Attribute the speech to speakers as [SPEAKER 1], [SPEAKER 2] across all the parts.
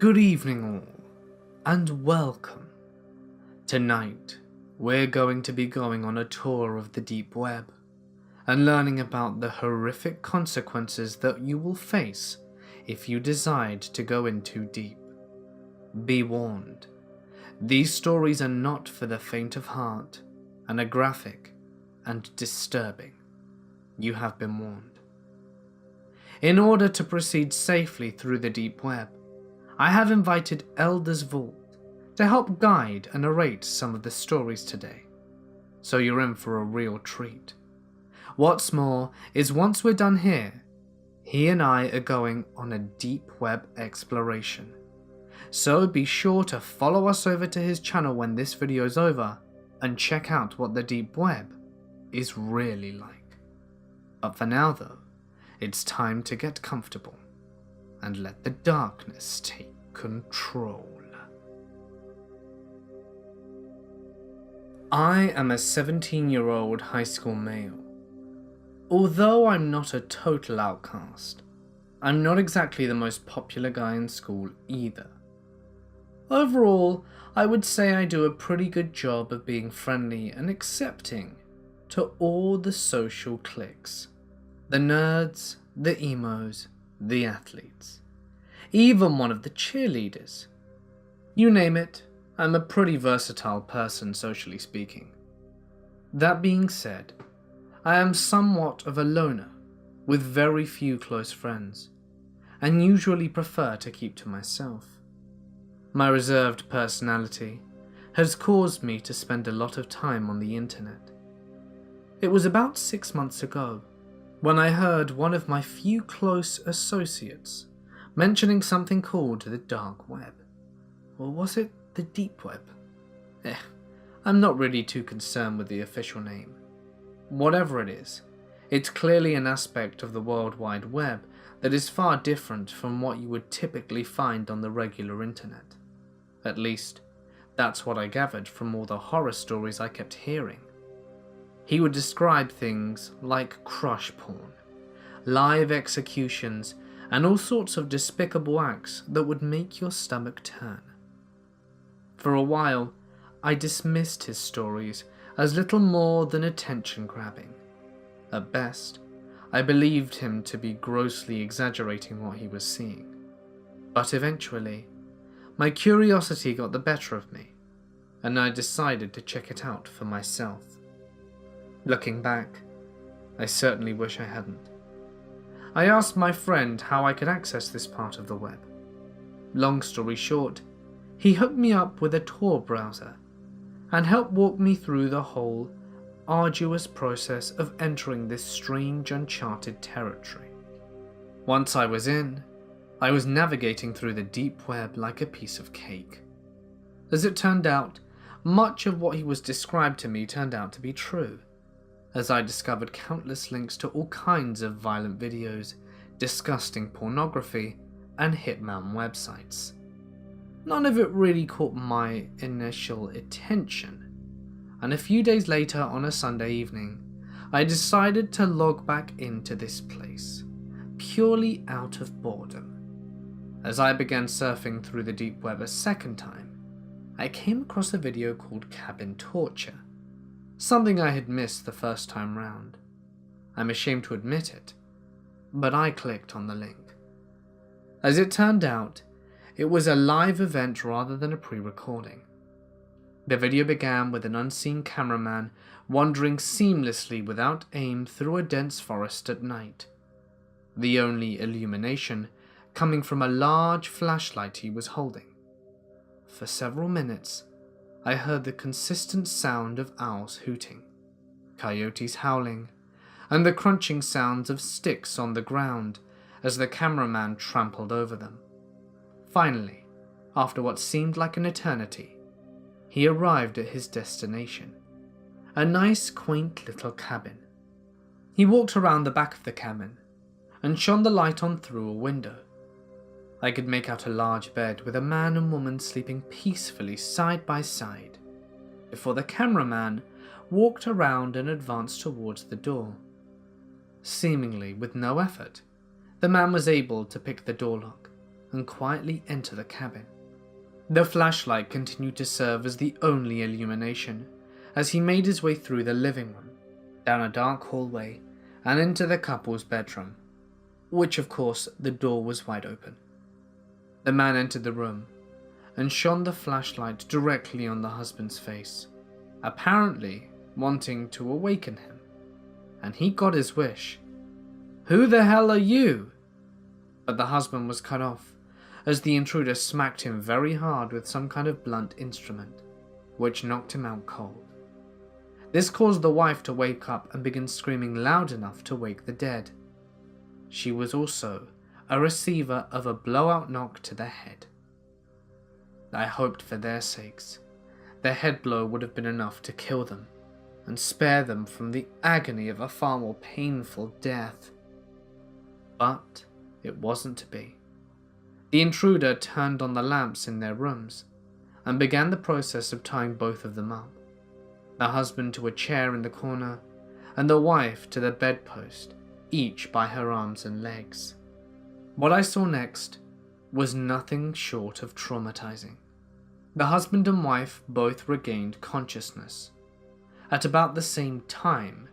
[SPEAKER 1] Good evening all, and welcome. Tonight, we're going to be going on a tour of the deep web, and learning about the horrific consequences that you will face if you decide to go in too deep. Be warned, these stories are not for the faint of heart, and are graphic and disturbing. You have been warned. In order to proceed safely through the deep web, I have invited Elder's Vault to help guide and narrate some of the stories today, so you're in for a real treat. What's more is once we're done here, he and I are going on a deep web exploration, so be sure to follow us over to his channel when this video is over and check out what the deep web is really like. But for now though, it's time to get comfortable and let the darkness take control. I am a 17-year-old high school male. Although I'm not a total outcast, I'm not exactly the most popular guy in school either. Overall, I would say I do a pretty good job of being friendly and accepting to all the social cliques. The nerds, the emos, the athletes. Even one of the cheerleaders. You name it, I'm a pretty versatile person socially speaking. That being said, I am somewhat of a loner, with very few close friends, and usually prefer to keep to myself. My reserved personality has caused me to spend a lot of time on the internet. It was about 6 months ago when I heard one of my few close associates mentioning something called the dark web. Or was it the deep web? I'm not really too concerned with the official name. Whatever it is, it's clearly an aspect of the World Wide Web that is far different from what you would typically find on the regular internet. At least, that's what I gathered from all the horror stories I kept hearing. He would describe things like crush porn, live executions, and all sorts of despicable acts that would make your stomach turn. For a while, I dismissed his stories as little more than attention grabbing. At best, I believed him to be grossly exaggerating what he was seeing. But eventually, my curiosity got the better of me, and I decided to check it out for myself. Looking back, I certainly wish I hadn't. I asked my friend how I could access this part of the web. Long story short, he hooked me up with a Tor browser and helped walk me through the whole arduous process of entering this strange uncharted territory. Once I was in, I was navigating through the deep web like a piece of cake. As it turned out, much of what he was described to me turned out to be true, as I discovered countless links to all kinds of violent videos, disgusting pornography, and hitman websites. None of it really caught my initial attention, and a few days later on a Sunday evening, I decided to log back into this place, purely out of boredom. As I began surfing through the deep web a second time, I came across a video called Cabin Torture, something I had missed the first time round. I'm ashamed to admit it, but I clicked on the link. As it turned out, it was a live event rather than a pre-recording. The video began with an unseen cameraman wandering seamlessly without aim through a dense forest at night, the only illumination coming from a large flashlight he was holding. For several minutes, I heard the consistent sound of owls hooting, coyotes howling, and the crunching sounds of sticks on the ground as the cameraman trampled over them. Finally, after what seemed like an eternity, he arrived at his destination, a nice quaint little cabin. He walked around the back of the cabin and shone the light on through a window. I could make out a large bed with a man and woman sleeping peacefully side by side, before the cameraman walked around and advanced towards the door. Seemingly with no effort, the man was able to pick the door lock and quietly enter the cabin. The flashlight continued to serve as the only illumination as he made his way through the living room, down a dark hallway, and into the couple's bedroom, which of course the door was wide open. The man entered the room and shone the flashlight directly on the husband's face, apparently wanting to awaken him, and he got his wish. "Who the hell are you?" But the husband was cut off as the intruder smacked him very hard with some kind of blunt instrument, which knocked him out cold. This caused the wife to wake up and begin screaming loud enough to wake the dead. She was also a receiver of a blowout knock to the head. I hoped for their sakes the head blow would have been enough to kill them and spare them from the agony of a far more painful death. But it wasn't to be. The intruder turned on the lamps in their rooms and began the process of tying both of them up, the husband to a chair in the corner and the wife to the bedpost, each by her arms and legs. What I saw next was nothing short of traumatizing. The husband and wife both regained consciousness at about the same time,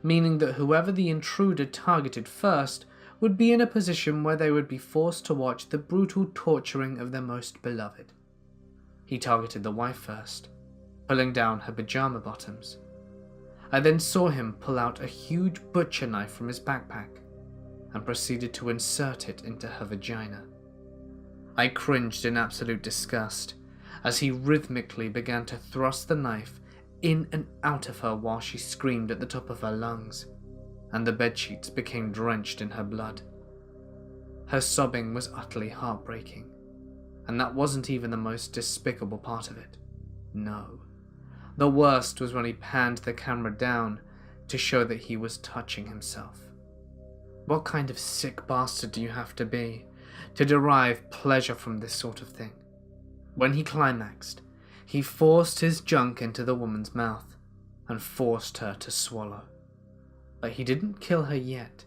[SPEAKER 1] meaning that whoever the intruder targeted first would be in a position where they would be forced to watch the brutal torturing of their most beloved. He targeted the wife first, pulling down her pajama bottoms. I then saw him pull out a huge butcher knife from his backpack and proceeded to insert it into her vagina. I cringed in absolute disgust as he rhythmically began to thrust the knife in and out of her while she screamed at the top of her lungs, and the bedsheets became drenched in her blood. Her sobbing was utterly heartbreaking, and that wasn't even the most despicable part of it. No. The worst was when he panned the camera down to show that he was touching himself. What kind of sick bastard do you have to be to derive pleasure from this sort of thing? When he climaxed, he forced his junk into the woman's mouth and forced her to swallow. But he didn't kill her yet.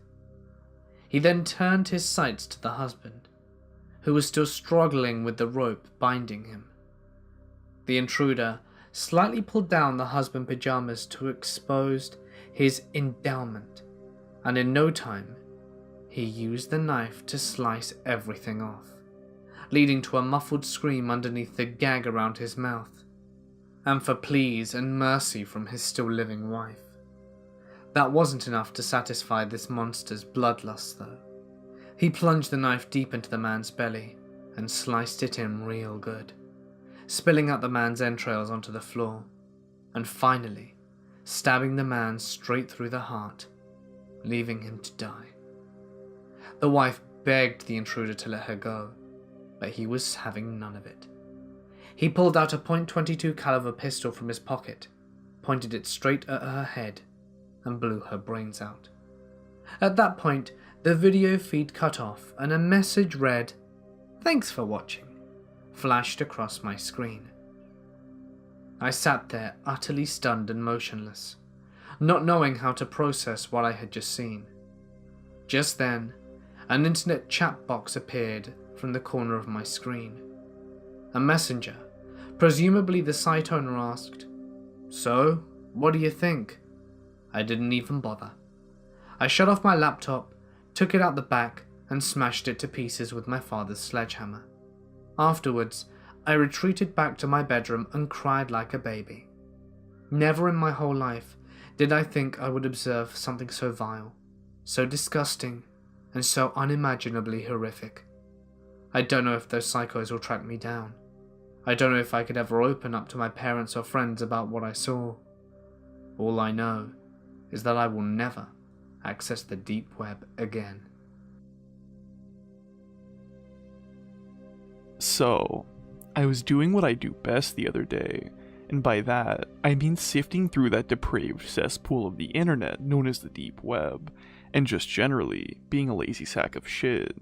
[SPEAKER 1] He then turned his sights to the husband, who was still struggling with the rope binding him. The intruder slightly pulled down the husband's pajamas to expose his endowment, and in no time, he used the knife to slice everything off, leading to a muffled scream underneath the gag around his mouth, and for pleas and mercy from his still living wife. That wasn't enough to satisfy this monster's bloodlust, though. He plunged the knife deep into the man's belly and sliced it in real good, spilling out the man's entrails onto the floor, and finally stabbing the man straight through the heart, leaving him to die. The wife begged the intruder to let her go, but he was having none of it. He pulled out a .22 caliber pistol from his pocket, pointed it straight at her head, and blew her brains out. At that point, the video feed cut off and a message read, "Thanks for watching," flashed across my screen. I sat there utterly stunned and motionless, not knowing how to process what I had just seen. Just then, an internet chat box appeared from the corner of my screen. A messenger, presumably the site owner, asked, "So, what do you think?" I didn't even bother. I shut off my laptop, took it out the back, and smashed it to pieces with my father's sledgehammer. Afterwards, I retreated back to my bedroom and cried like a baby. Never in my whole life did I think I would observe something so vile, so disgusting, and so unimaginably horrific. I don't know if those psychos will track me down. I don't know if I could ever open up to my parents or friends about what I saw. All I know is that I will never access the deep web again.
[SPEAKER 2] So, I was doing what I do best the other day, and by that, I mean sifting through that depraved cesspool of the internet known as the deep web, and just generally being a lazy sack of shit.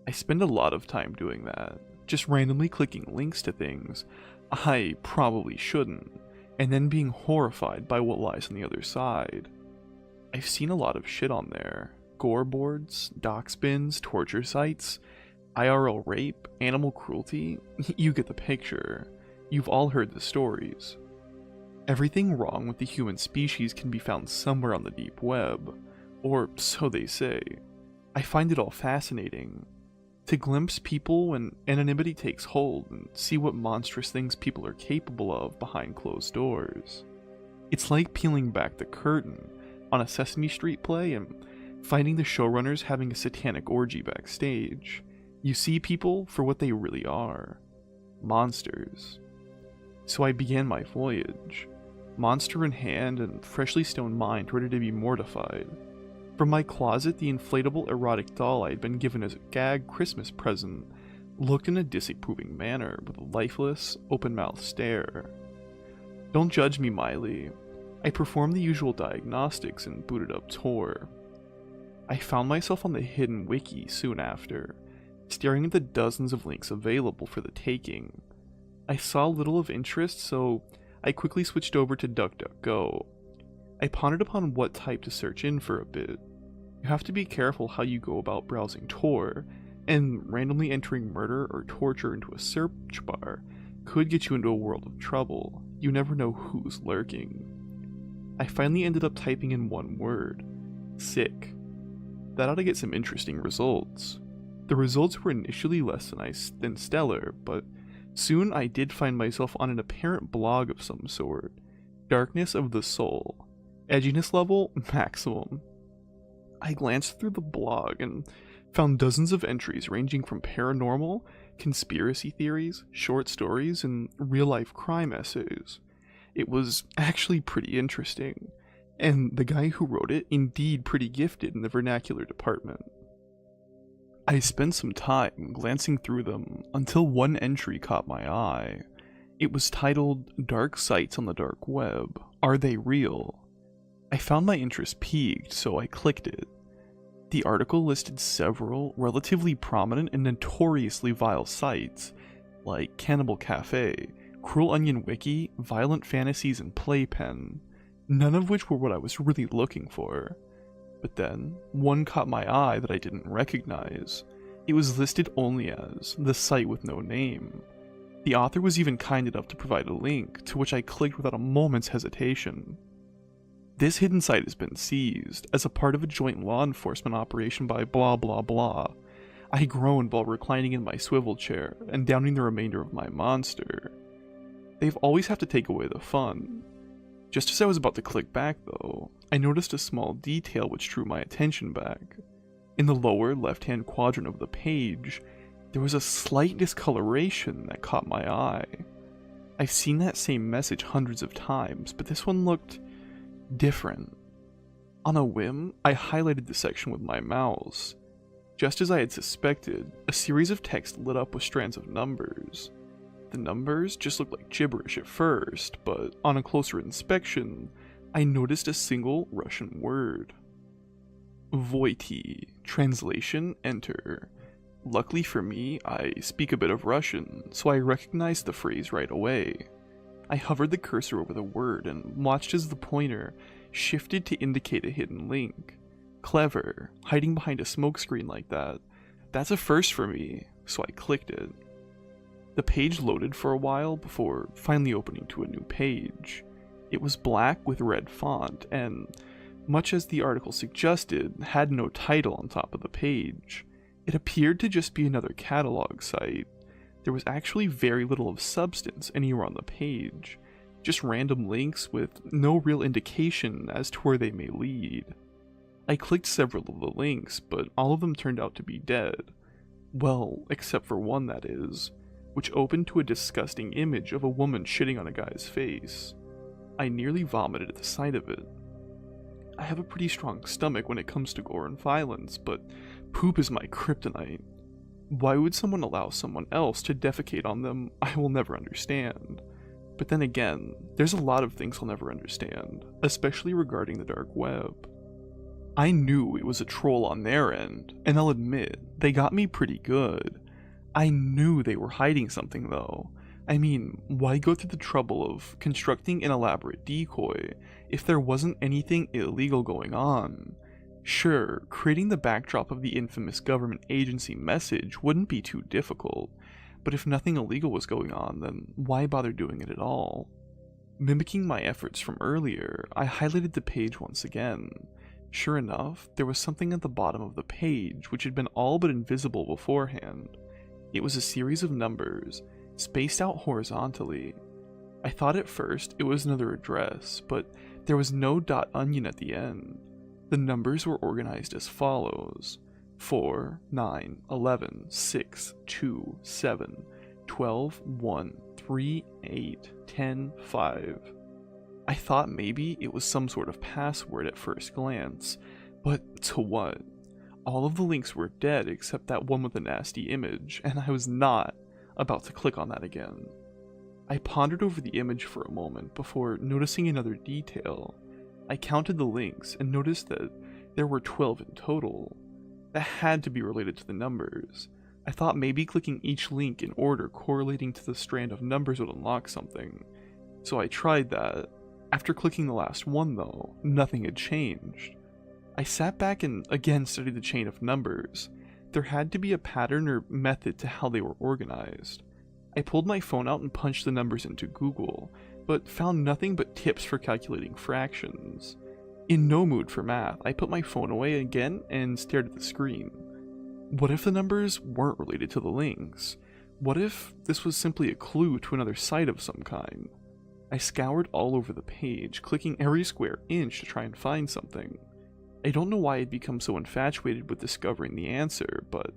[SPEAKER 2] I spend a lot of time doing that, just randomly clicking links to things I probably shouldn't, and then being horrified by what lies on the other side. I've seen a lot of shit on there. Gore boards, doc spins, torture sites. IRL rape, animal cruelty, you get the picture. You've all heard the stories. Everything wrong with the human species can be found somewhere on the deep web, or so they say. I find it all fascinating. To glimpse people when anonymity takes hold and see what monstrous things people are capable of behind closed doors. It's like peeling back the curtain on a Sesame Street play and finding the showrunners having a satanic orgy backstage. You see people for what they really are. Monsters. So I began my voyage, monster in hand and freshly stoned mind ready to be mortified. From my closet, the inflatable erotic doll I had been given as a gag Christmas present looked in a disapproving manner with a lifeless, open-mouthed stare. Don't judge me, Miley. I performed the usual diagnostics and booted up Tor. I found myself on the hidden wiki soon after, staring at the dozens of links available for the taking. I saw little of interest, so I quickly switched over to DuckDuckGo. I pondered upon what type to search in for a bit. You have to be careful how you go about browsing Tor, and randomly entering murder or torture into a search bar could get you into a world of trouble. You never know who's lurking. I finally ended up typing in one word: sick. That ought to get some interesting results. The results were initially less than stellar, but soon I did find myself on an apparent blog of some sort. Darkness of the Soul. Edginess level, maximum. I glanced through the blog and found dozens of entries ranging from paranormal, conspiracy theories, short stories, and real-life crime essays. It was actually pretty interesting, and the guy who wrote it indeed pretty gifted in the vernacular department. I spent some time glancing through them until one entry caught my eye. It was titled, "Dark Sites on the Dark Web. Are They Real?" I found my interest piqued, so I clicked it. The article listed several relatively prominent and notoriously vile sites, like Cannibal Cafe, Cruel Onion Wiki, Violent Fantasies, and Playpen, none of which were what I was really looking for. But then, one caught my eye that I didn't recognize. It was listed only as The Site with No Name. The author was even kind enough to provide a link, to which I clicked without a moment's hesitation. This hidden site has been seized as a part of a joint law enforcement operation by blah blah blah. I groaned while reclining in my swivel chair and downing the remainder of my monster. They've always have to take away the fun. Just as I was about to click back though, I noticed a small detail which drew my attention back. In the lower left-hand quadrant of the page, there was a slight discoloration that caught my eye. I've seen that same message hundreds of times, but this one looked different. On a whim, I highlighted the section with my mouse. Just as I had suspected, a series of text lit up with strands of numbers. The numbers just looked like gibberish at first, but on a closer inspection, I noticed a single Russian word. Voiti. Translation, enter. Luckily for me, I speak a bit of Russian, so I recognized the phrase right away. I hovered the cursor over the word and watched as the pointer shifted to indicate a hidden link. Clever, hiding behind a smokescreen like that. That's a first for me, so I clicked it. The page loaded for a while before finally opening to a new page. It was black with red font and, much as the article suggested, had no title on top of the page. It appeared to just be another catalog site. There was actually very little of substance anywhere on the page, just random links with no real indication as to where they may lead. I clicked several of the links, but all of them turned out to be dead. Well, except for one, that is, which opened to a disgusting image of a woman shitting on a guy's face. I nearly vomited at the sight of it. I have a pretty strong stomach when it comes to gore and violence, but poop is my kryptonite. Why would someone allow someone else to defecate on them, I will never understand. But then again, there's a lot of things I'll never understand, especially regarding the dark web. I knew it was a troll on their end, and I'll admit, they got me pretty good. I knew they were hiding something though. I mean, why go through the trouble of constructing an elaborate decoy if there wasn't anything illegal going on? Sure, creating the backdrop of the infamous government agency message wouldn't be too difficult, but if nothing illegal was going on, then why bother doing it at all? Mimicking my efforts from earlier, I highlighted the page once again. Sure enough, there was something at the bottom of the page which had been all but invisible beforehand. It was a series of numbers, spaced out horizontally. I thought at first it was another address, but there was no .onion at the end. The numbers were organized as follows: 4, 9, 11, 6, 2, 7, 12, 1, 3, 8, 10, 5. I thought maybe it was some sort of password at first glance, but to what? All of the links were dead except that one with a nasty image, and I was not about to click on that again. I pondered over the image for a moment before noticing another detail. I counted the links and noticed that there were 12 in total. That had to be related to the numbers. I thought maybe clicking each link in order correlating to the strand of numbers would unlock something, so I tried that. After clicking the last one though, nothing had changed. I sat back and again studied the chain of numbers. There had to be a pattern or method to how they were organized. I pulled my phone out and punched the numbers into Google, but found nothing but tips for calculating fractions. In no mood for math, I put my phone away again and stared at the screen. What if the numbers weren't related to the links? What if this was simply a clue to another site of some kind? I scoured all over the page, clicking every square inch to try and find something. I don't know why I'd become so infatuated with discovering the answer, but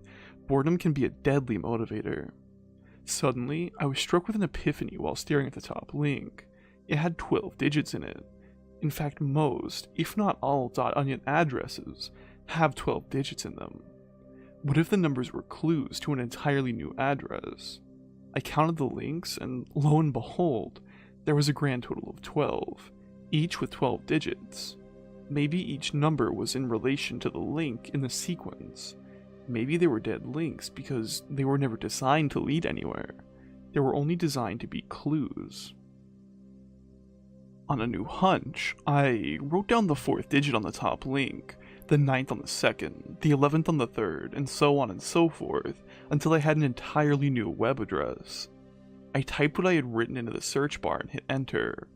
[SPEAKER 2] boredom can be a deadly motivator. Suddenly, I was struck with an epiphany while staring at the top link. It had 12 digits in it. In fact, most, if not all, .onion addresses have 12 digits in them. What if the numbers were clues to an entirely new address? I counted the links, and lo and behold, there was a grand total of 12, each with 12 digits. Maybe each number was in relation to the link in the sequence. Maybe they were dead links because they were never designed to lead anywhere. They were only designed to be clues. On a new hunch, I wrote down the 4th digit on the top link, the 9th on the 2nd, the 11th on the 3rd, and so on and so forth, until I had an entirely new web address. I typed what I had written into the search bar and hit enter.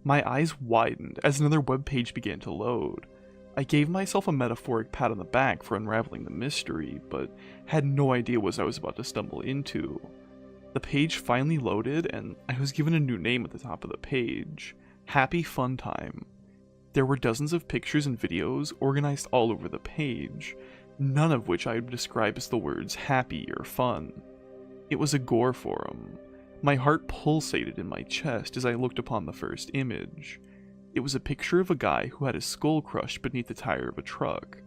[SPEAKER 2] My eyes widened as another web page began to load. I gave myself a metaphoric pat on the back for unraveling the mystery, but had no idea what I was about to stumble into. The page finally loaded, and I was given a new name at the top of the page: Happy Fun Time. There were dozens of pictures and videos organized all over the page, none of which I would describe as the words happy or fun. It was a gore forum. My heart pulsated in my chest as I looked upon the first image. It was a picture of a guy who had his skull crushed beneath the tire of a truck.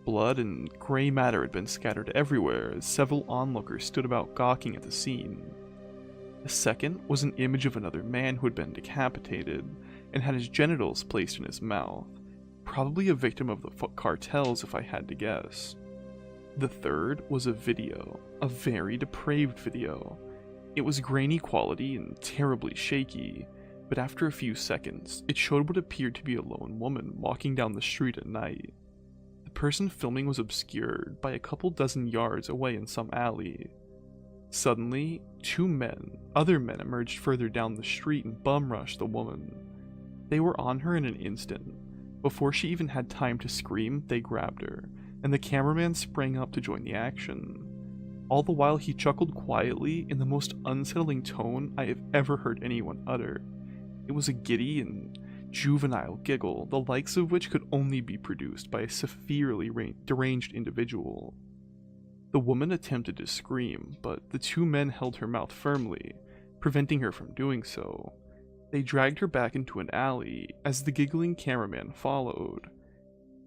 [SPEAKER 2] Blood and gray matter had been scattered everywhere as several onlookers stood about gawking at the scene. The second was an image of another man who had been decapitated and had his genitals placed in his mouth, probably a victim of the cartels if I had to guess. The third was a video, a very depraved video. It was grainy quality and terribly shaky, but after a few seconds, it showed what appeared to be a lone woman walking down the street at night. The person filming was obscured by a couple dozen yards away in some alley. Suddenly, other men emerged further down the street and bum-rushed the woman. They were on her in an instant. Before she even had time to scream, they grabbed her, and the cameraman sprang up to join the action. All the while he chuckled quietly in the most unsettling tone I have ever heard anyone utter. It was a giddy and juvenile giggle, the likes of which could only be produced by a severely deranged individual. The woman attempted to scream, but the two men held her mouth firmly, preventing her from doing so. They dragged her back into an alley as the giggling cameraman followed.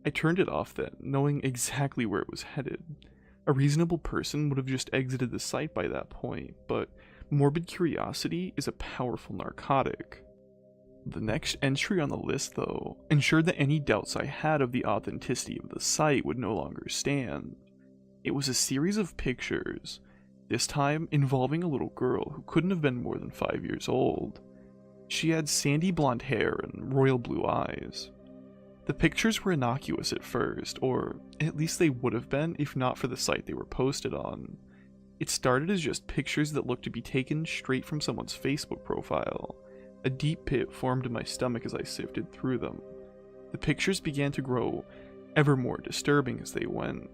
[SPEAKER 2] I turned it off then, knowing exactly where it was headed. A reasonable person would have just exited the site by that point, but morbid curiosity is a powerful narcotic. The next entry on the list, though, ensured that any doubts I had of the authenticity of the site would no longer stand. It was a series of pictures, this time involving a little girl who couldn't have been more than 5 years old. She had sandy blonde hair and royal blue eyes. The pictures were innocuous at first, or at least they would have been if not for the site they were posted on. It started as just pictures that looked to be taken straight from someone's Facebook profile. A deep pit formed in my stomach as I sifted through them. The pictures began to grow ever more disturbing as they went.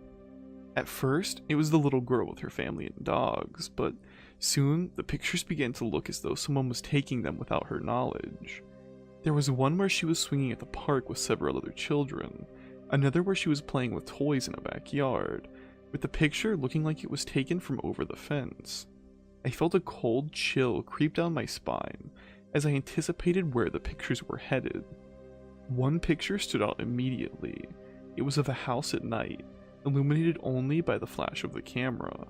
[SPEAKER 2] At first, it was the little girl with her family and dogs, but soon the pictures began to look as though someone was taking them without her knowledge. There was one where she was swinging at the park with several other children, another where she was playing with toys in a backyard, with the picture looking like it was taken from over the fence. I felt a cold chill creep down my spine as I anticipated where the pictures were headed. One picture stood out immediately. It was of a house at night, illuminated only by the flash of the camera.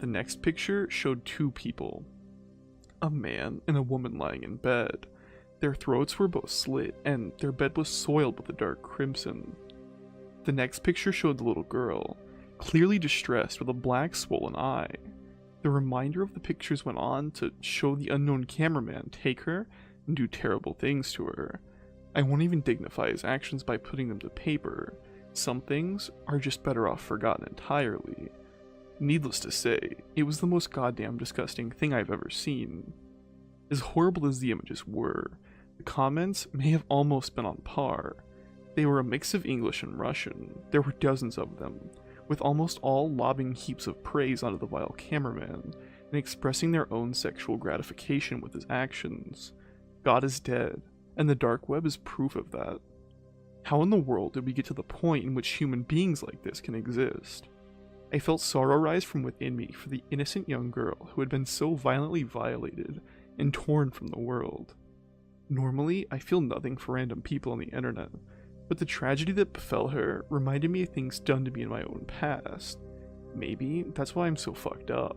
[SPEAKER 2] The next picture showed two people, a man and a woman lying in bed. Their throats were both slit, and their bed was soiled with a dark crimson. The next picture showed the little girl, clearly distressed with a black swollen eye. The reminder of the pictures went on to show the unknown cameraman take her and do terrible things to her. I won't even dignify his actions by putting them to paper. Some things are just better off forgotten entirely. Needless to say, it was the most goddamn disgusting thing I've ever seen. As horrible as the images were, the comments may have almost been on par. They were a mix of English and Russian. There were dozens of them, with almost all lobbing heaps of praise onto the vile cameraman and expressing their own sexual gratification with his actions. God is dead, and the dark web is proof of that. How in the world did we get to the point in which human beings like this can exist? I felt sorrow rise from within me for the innocent young girl who had been so violently violated and torn from the world. Normally, I feel nothing for random people on the internet, but the tragedy that befell her reminded me of things done to me in my own past. Maybe that's why I'm so fucked up.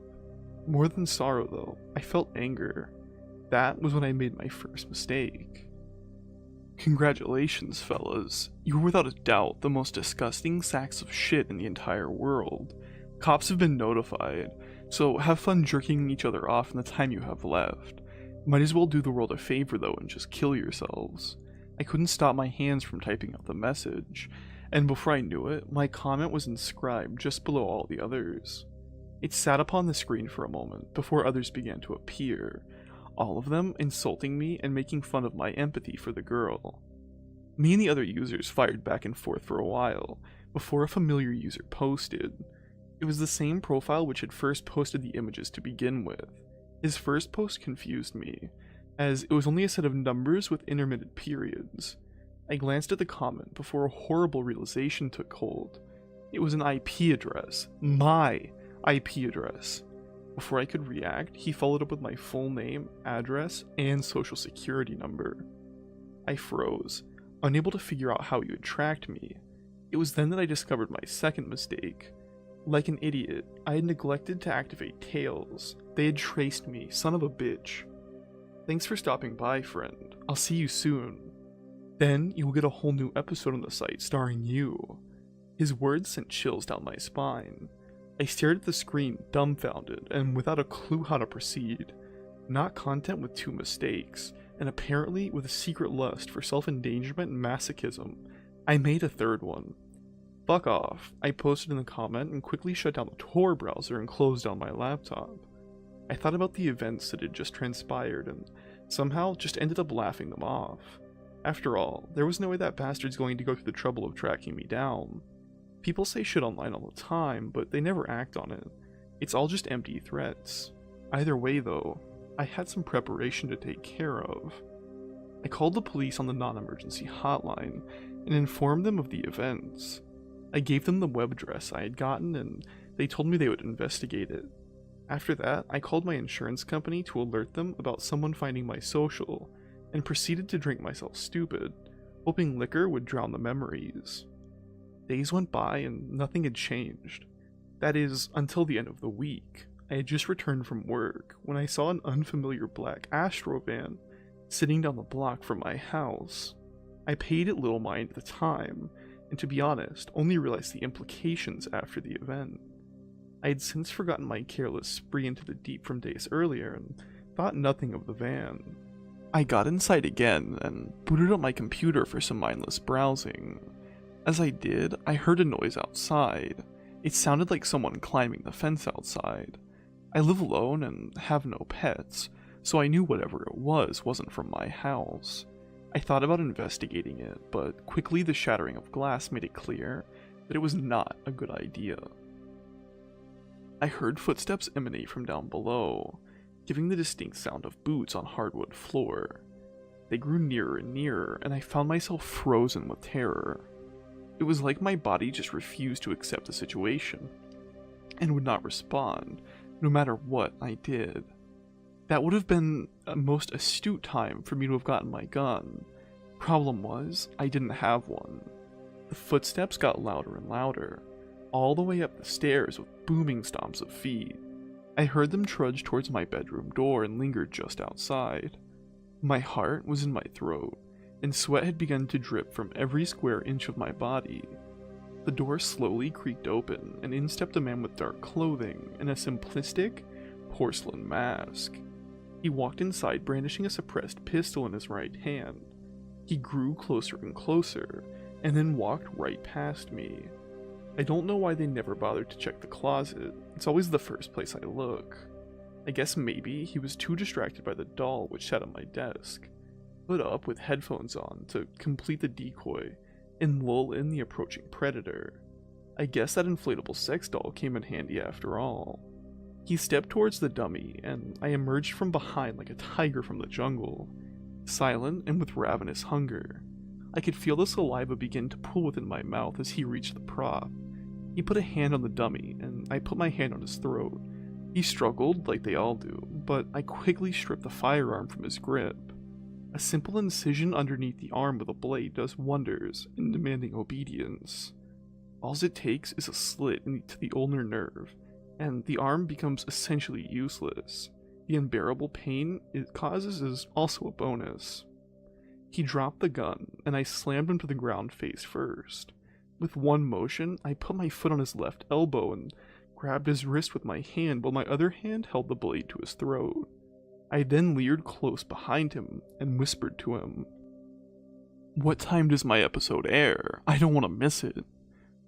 [SPEAKER 2] More than sorrow though, I felt anger. That was when I made my first mistake. Congratulations, fellas. You were without a doubt the most disgusting sacks of shit in the entire world. Cops have been notified, so have fun jerking each other off in the time you have left. Might as well do the world a favor though and just kill yourselves. I couldn't stop my hands from typing out the message, and before I knew it, my comment was inscribed just below all the others. It sat upon the screen for a moment before others began to appear, all of them insulting me and making fun of my empathy for the girl. Me and the other users fired back and forth for a while, before a familiar user posted. It was the same profile which had first posted the images to begin with. His first post confused me, as it was only a set of numbers with intermittent periods. I glanced at the comment before a horrible realization took hold. It was an IP address. My IP address. Before I could react, he followed up with my full name, address, and social security number. I froze, unable to figure out how he would track me. It was then that I discovered my second mistake. Like an idiot, I had neglected to activate Tails. They had traced me, son of a bitch. Thanks for stopping by, friend. I'll see you soon. Then you will get a whole new episode on the site starring you. His words sent chills down my spine. I stared at the screen, dumbfounded, and without a clue how to proceed. Not content with two mistakes, and apparently with a secret lust for self-endangerment and masochism, I made a third one. Fuck off, I posted in the comment and quickly shut down the Tor browser and closed down my laptop. I thought about the events that had just transpired and somehow just ended up laughing them off. After all, there was no way that bastard's going to go through the trouble of tracking me down. People say shit online all the time, but they never act on it. It's all just empty threats. Either way though, I had some preparation to take care of. I called the police on the non-emergency hotline and informed them of the events. I gave them the web address I had gotten and they told me they would investigate it. After that, I called my insurance company to alert them about someone finding my social, and proceeded to drink myself stupid, hoping liquor would drown the memories. Days went by and nothing had changed. That is, until the end of the week. I had just returned from work when I saw an unfamiliar black Astro van sitting down the block from my house. I paid it little mind at the time, and to be honest, only realized the implications after the event. I had since forgotten my careless spree into the deep from days earlier and thought nothing of the van. I got inside again and booted up my computer for some mindless browsing. As I did, I heard a noise outside. It sounded like someone climbing the fence outside. I live alone and have no pets, so I knew whatever it was wasn't from my house. I thought about investigating it, but quickly the shattering of glass made it clear that it was not a good idea. I heard footsteps emanate from down below, giving the distinct sound of boots on hardwood floor. They grew nearer and nearer, and I found myself frozen with terror. It was like my body just refused to accept the situation, and would not respond, no matter what I did. That would have been a most astute time for me to have gotten my gun. Problem was, I didn't have one. The footsteps got louder and louder, all the way up the stairs with booming stomps of feet. I heard them trudge towards my bedroom door and lingered just outside. My heart was in my throat, and sweat had begun to drip from every square inch of my body. The door slowly creaked open, and in stepped a man with dark clothing and a simplistic, porcelain mask. He walked inside brandishing a suppressed pistol in his right hand. He grew closer and closer, and then walked right past me. I don't know why they never bothered to check the closet. It's always the first place I look. I guess maybe he was too distracted by the doll which sat on my desk. Put up with headphones on to complete the decoy and lull in the approaching predator. I guess that inflatable sex doll came in handy after all. He stepped towards the dummy, and I emerged from behind like a tiger from the jungle, silent and with ravenous hunger. I could feel the saliva begin to pool within my mouth as he reached the prop. He put a hand on the dummy, and I put my hand on his throat. He struggled, like they all do, but I quickly stripped the firearm from his grip. A simple incision underneath the arm with a blade does wonders in demanding obedience. All it takes is a slit into the ulnar nerve, and the arm becomes essentially useless. The unbearable pain it causes is also a bonus. He dropped the gun, and I slammed him to the ground face first. With one motion, I put my foot on his left elbow and grabbed his wrist with my hand while my other hand held the blade to his throat. I then leered close behind him and whispered to him, "What time does my episode air? I don't want to miss it."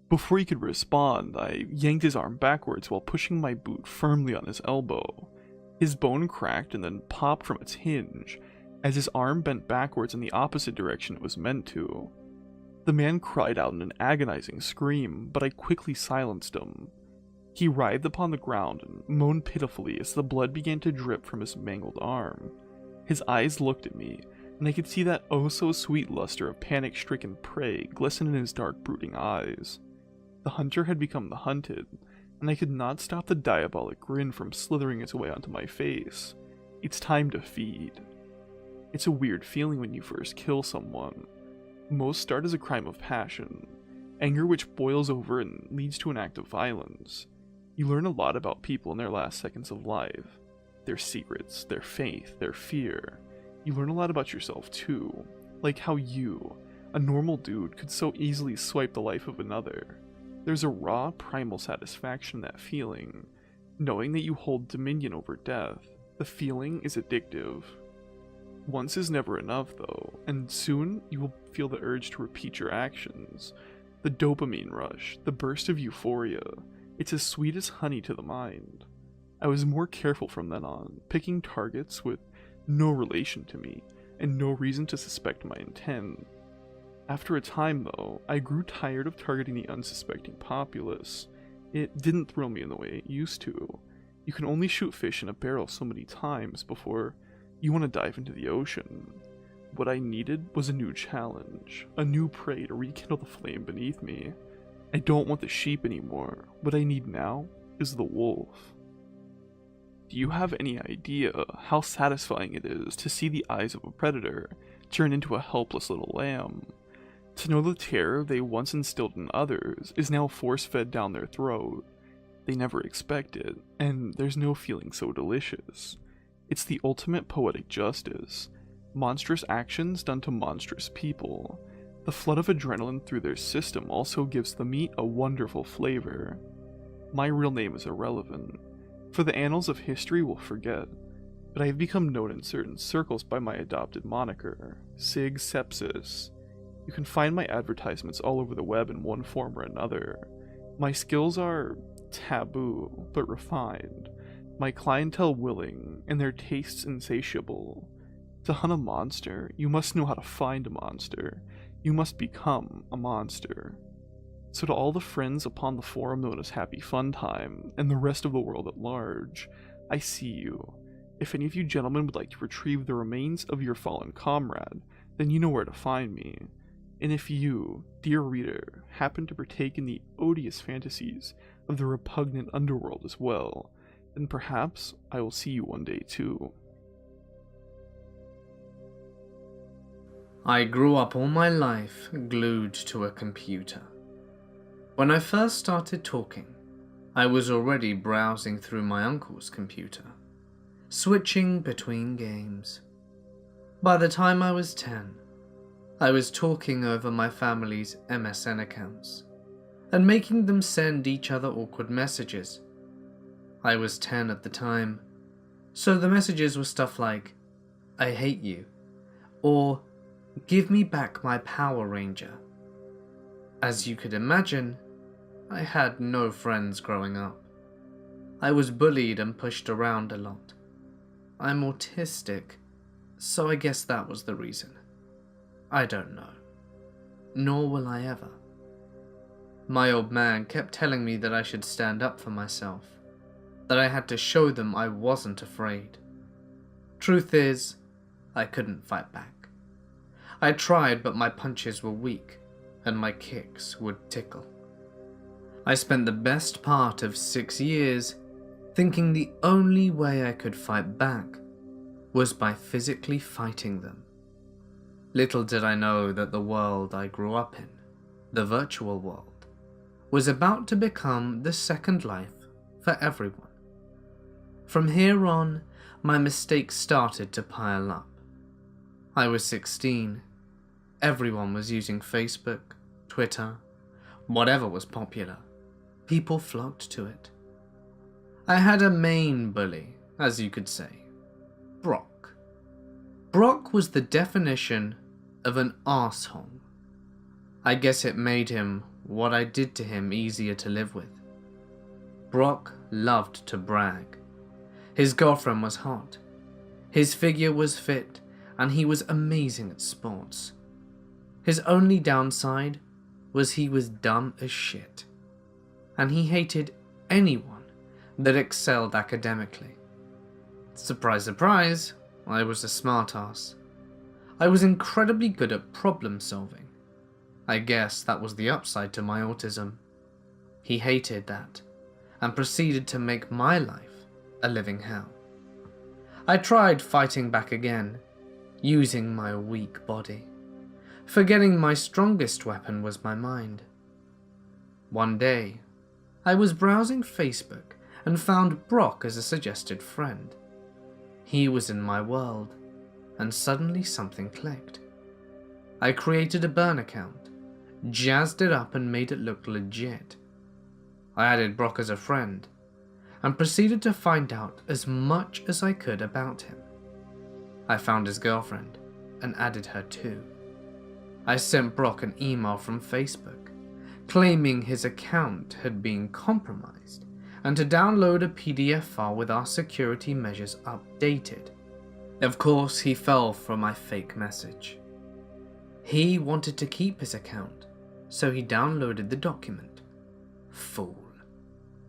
[SPEAKER 2] Before he could respond, I yanked his arm backwards while pushing my boot firmly on his elbow. His bone cracked and then popped from its hinge, as his arm bent backwards in the opposite direction it was meant to. The man cried out in an agonizing scream, but I quickly silenced him. He writhed upon the ground and moaned pitifully as the blood began to drip from his mangled arm. His eyes looked at me, and I could see that oh-so-sweet luster of panic-stricken prey glisten in his dark, brooding eyes. The hunter had become the hunted, and I could not stop the diabolic grin from slithering its way onto my face. It's time to feed. It's a weird feeling when you first kill someone. Most start as a crime of passion, anger which boils over and leads to an act of violence. You learn a lot about people in their last seconds of life. Their secrets, their faith, their fear. You learn a lot about yourself too, like how you, a normal dude, could so easily swipe the life of another. There's a raw, primal satisfaction in that feeling, knowing that you hold dominion over death. The feeling is addictive. Once is never enough though, and soon you will feel the urge to repeat your actions. The dopamine rush, the burst of euphoria, it's as sweet as honey to the mind. I was more careful from then on, picking targets with no relation to me, and no reason to suspect my intent. After a time though, I grew tired of targeting the unsuspecting populace. It didn't thrill me in the way it used to. You can only shoot fish in a barrel so many times before you want to dive into the ocean. What I needed was a new challenge, a new prey to rekindle the flame beneath me. I don't want the sheep anymore. What I need now is the wolf. Do you have any idea how satisfying it is to see the eyes of a predator turn into a helpless little lamb? To know the terror they once instilled in others is now force-fed down their throat. They never expect it, and there's no feeling so delicious. It's the ultimate poetic justice. Monstrous actions done to monstrous people. The flood of adrenaline through their system also gives the meat a wonderful flavor. My real name is irrelevant, for the annals of history will forget. but I have become known in certain circles by my adopted moniker, Sig Sepsis. You can find my advertisements all over the web in one form or another. My skills are taboo, but refined. My clientele willing, and their tastes insatiable. To hunt a monster, you must know how to find a monster. You must become a monster. So to all the friends upon the forum known as Happy Fun Time, and the rest of the world at large, I see you. If any of you gentlemen would like to retrieve the remains of your fallen comrade, then you know where to find me. And if you, dear reader, happen to partake in the odious fantasies of the repugnant underworld as well, then perhaps I will see you one day too.
[SPEAKER 1] I grew up all my life glued to a computer. When I first started talking, I was already browsing through my uncle's computer, switching between games. By the time I was 10, I was talking over my family's MSN accounts and making them send each other awkward messages. I was 10 at the time, so the messages were stuff like, "I hate you," or "Give me back my Power Ranger." As you could imagine, I had no friends growing up. I was bullied and pushed around a lot. I'm autistic, so I guess that was the reason. I don't know. Nor will I ever. My old man kept telling me that I should stand up for myself, that I had to show them I wasn't afraid. Truth is, I couldn't fight back. I tried, but my punches were weak, and my kicks would tickle. I spent the best part of 6 years thinking the only way I could fight back was by physically fighting them. Little did I know that the world I grew up in, the virtual world, was about to become the second life for everyone. From here on, my mistakes started to pile up. I was 16. Everyone was using Facebook, Twitter, whatever was popular. People flocked to it. I had a main bully, as you could say, Brock. Brock was the definition of an arsehole. I guess it made him what I did to him easier to live with. Brock loved to brag. His girlfriend was hot. His figure was fit, and he was amazing at sports. His only downside was he was dumb as shit, and he hated anyone that excelled academically. Surprise, surprise, I was a smartass. I was incredibly good at problem solving. I guess that was the upside to my autism. He hated that, and proceeded to make my life a living hell. I tried fighting back again, using my weak body, forgetting my strongest weapon was my mind. One day, I was browsing Facebook and found Brock as a suggested friend. He was in my world, and suddenly something clicked. I created a burn account, jazzed it up and made it look legit. I added Brock as a friend, and proceeded to find out as much as I could about him. I found his girlfriend, and added her too. I sent Brock an email from Facebook, claiming his account had been compromised, and to download a PDF file with our security measures updated. Of course, he fell for my fake message. He wanted to keep his account, so he downloaded the document. Fool.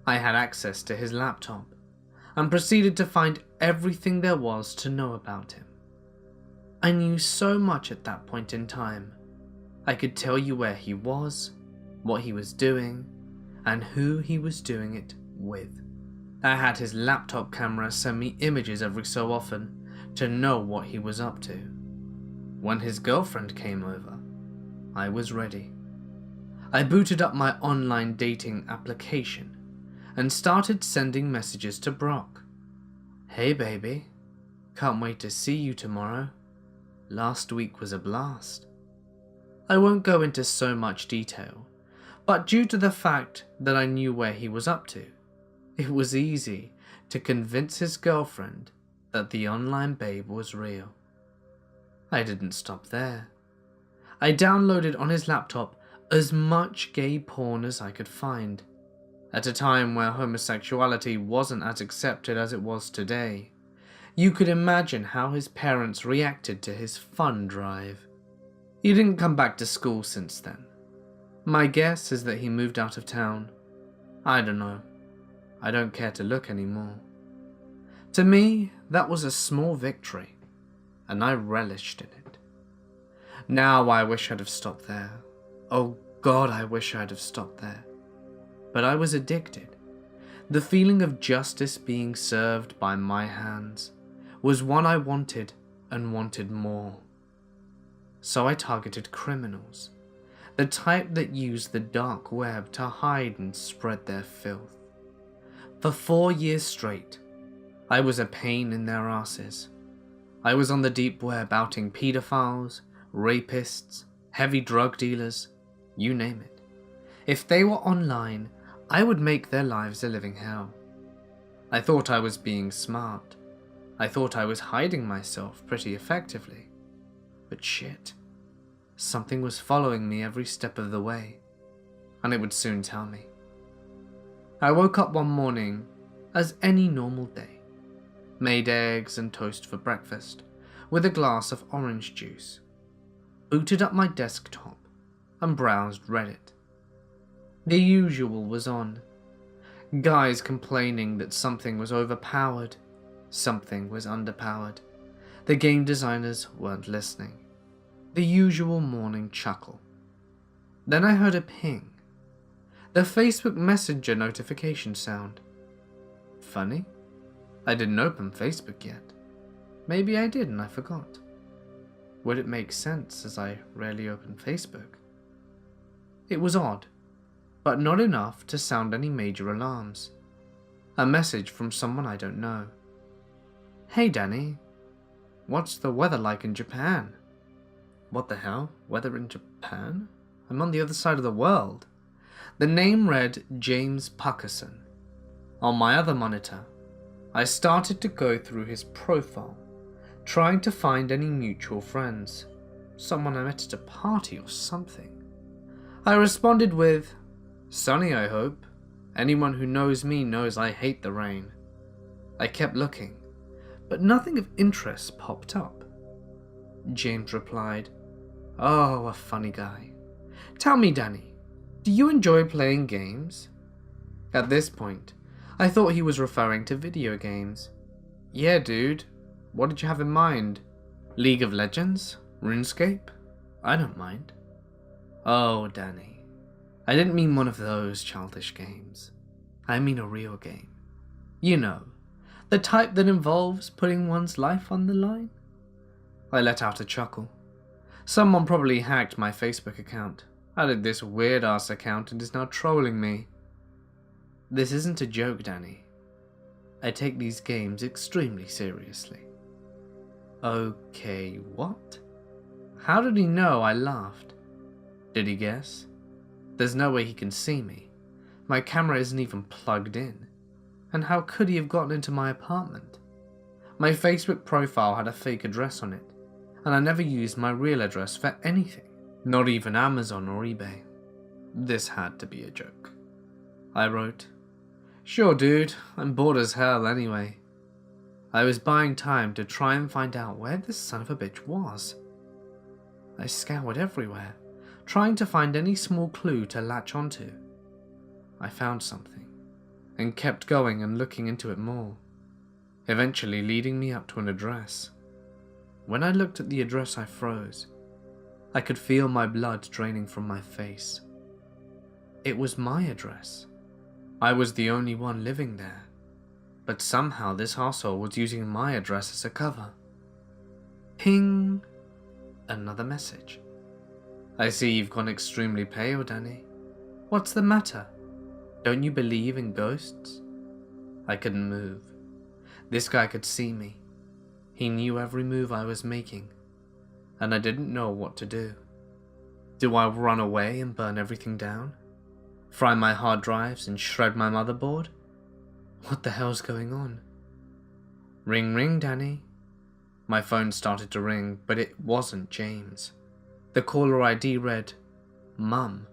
[SPEAKER 1] I had access to his laptop, and proceeded to find everything there was to know about him. I knew so much at that point in time. I could tell you where he was, what he was doing, and who he was doing it with. I had his laptop camera send me images every so often to know what he was up to. When his girlfriend came over, I was ready. I booted up my online dating application and started sending messages to Brock. "Hey baby, can't wait to see you tomorrow. Last week was a blast." I won't go into so much detail, but due to the fact that I knew where he was up to, it was easy to convince his girlfriend that the online babe was real. I didn't stop there. I downloaded on his laptop as much gay porn as I could find, at a time where homosexuality wasn't as accepted as it was today. You could imagine how his parents reacted to his fun drive. He didn't come back to school since then. My guess is that he moved out of town. I don't know. I don't care to look anymore. To me, that was a small victory, and I relished in it. Now I wish I'd have stopped there. Oh God, I wish I'd have stopped there. But I was addicted. The feeling of justice being served by my hands was one I wanted and wanted more. So I targeted criminals, the type that used the dark web to hide and spread their filth. For 4 years straight, I was a pain in their asses. I was on the deep web outing pedophiles, rapists, heavy drug dealers, you name it. If they were online, I would make their lives a living hell. I thought I was being smart. I thought I was hiding myself pretty effectively. But shit, something was following me every step of the way, and it would soon tell me. I woke up one morning as any normal day, made eggs and toast for breakfast, with a glass of orange juice, booted up my desktop, and browsed Reddit. The usual was on. Guys complaining that something was overpowered, something was underpowered. The game designers weren't listening. The usual morning chuckle. Then I heard a ping. The Facebook Messenger notification sound. Funny. I didn't open Facebook yet. Maybe I did and I forgot. Would it make sense as I rarely open Facebook? It was odd, but not enough to sound any major alarms. A message from someone I don't know. Hey Danny, what's the weather like in Japan? What the hell? Weather in Japan? I'm on the other side of the world. The name read James Puckerson. On my other monitor, I started to go through his profile, trying to find any mutual friends, someone I met at a party or something. I responded with, sunny I hope. Anyone who knows me knows I hate the rain. I kept looking, but nothing of interest popped up. James replied, oh, a funny guy. Tell me, Danny, do you enjoy playing games? At this point, I thought he was referring to video games. Yeah, dude. What did you have in mind? League of Legends? RuneScape? I don't mind. Oh, Danny. I didn't mean one of those childish games. I mean a real game. You know, the type that involves putting one's life on the line. I let out a chuckle. Someone probably hacked my Facebook account, added this weird-ass account and is now trolling me. This isn't a joke, Danny. I take these games extremely seriously. Okay, what? How did he know I laughed? Did he guess? There's no way he can see me. My camera isn't even plugged in. And how could he have gotten into my apartment? My Facebook profile had a fake address on it, and I never used my real address for anything, not even Amazon or eBay. This had to be a joke. I wrote, sure dude, I'm bored as hell anyway. I was buying time to try and find out where this son of a bitch was. I scoured everywhere, trying to find any small clue to latch onto. I found something, and kept going and looking into it more, eventually leading me up to an address. When I looked at the address, I froze. I could feel my blood draining from my face. It was my address. I was the only one living there, but somehow this arsehole was using my address as a cover. Ping! Another message. I see you've gone extremely pale, Danny. What's the matter? Don't you believe in ghosts? I couldn't move. This guy could see me. He knew every move I was making, and I didn't know what to do. Do I run away and burn everything down? Fry my hard drives and shred my motherboard? What the hell's going on? Ring ring, Danny. My phone started to ring, but it wasn't James. The caller ID read, Mum.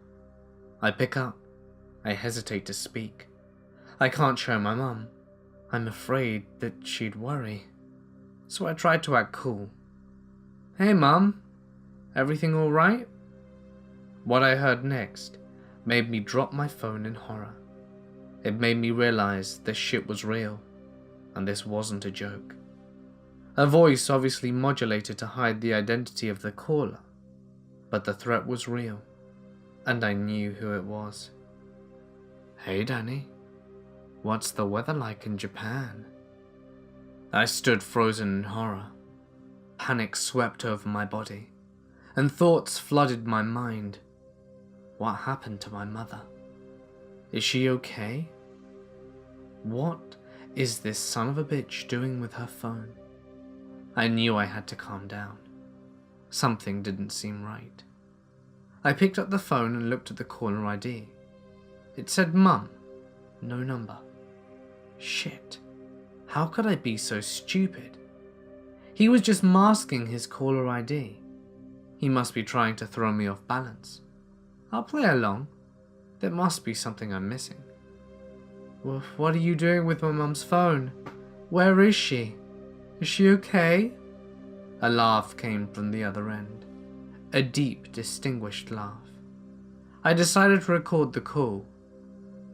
[SPEAKER 1] I pick up. I hesitate to speak. I can't show my mum. I'm afraid that she'd worry. So I tried to act cool. Hey Mum, everything alright? What I heard next made me drop my phone in horror. It made me realize this shit was real, and this wasn't a joke. A voice obviously modulated to hide the identity of the caller, but the threat was real, and I knew who it was. Hey Danny, what's the weather like in Japan? I stood frozen in horror. Panic swept over my body, and thoughts flooded my mind. What happened to my mother? Is she okay? What is this son of a bitch doing with her phone? I knew I had to calm down. Something didn't seem right. I picked up the phone and looked at the caller ID. It said Mum, no number. Shit, how could I be so stupid? He was just masking his caller ID. He must be trying to throw me off balance. I'll play along. There must be something I'm missing. Well, what are you doing with my mum's phone? Where is she? Is she okay? A laugh came from the other end. A deep, distinguished laugh. I decided to record the call.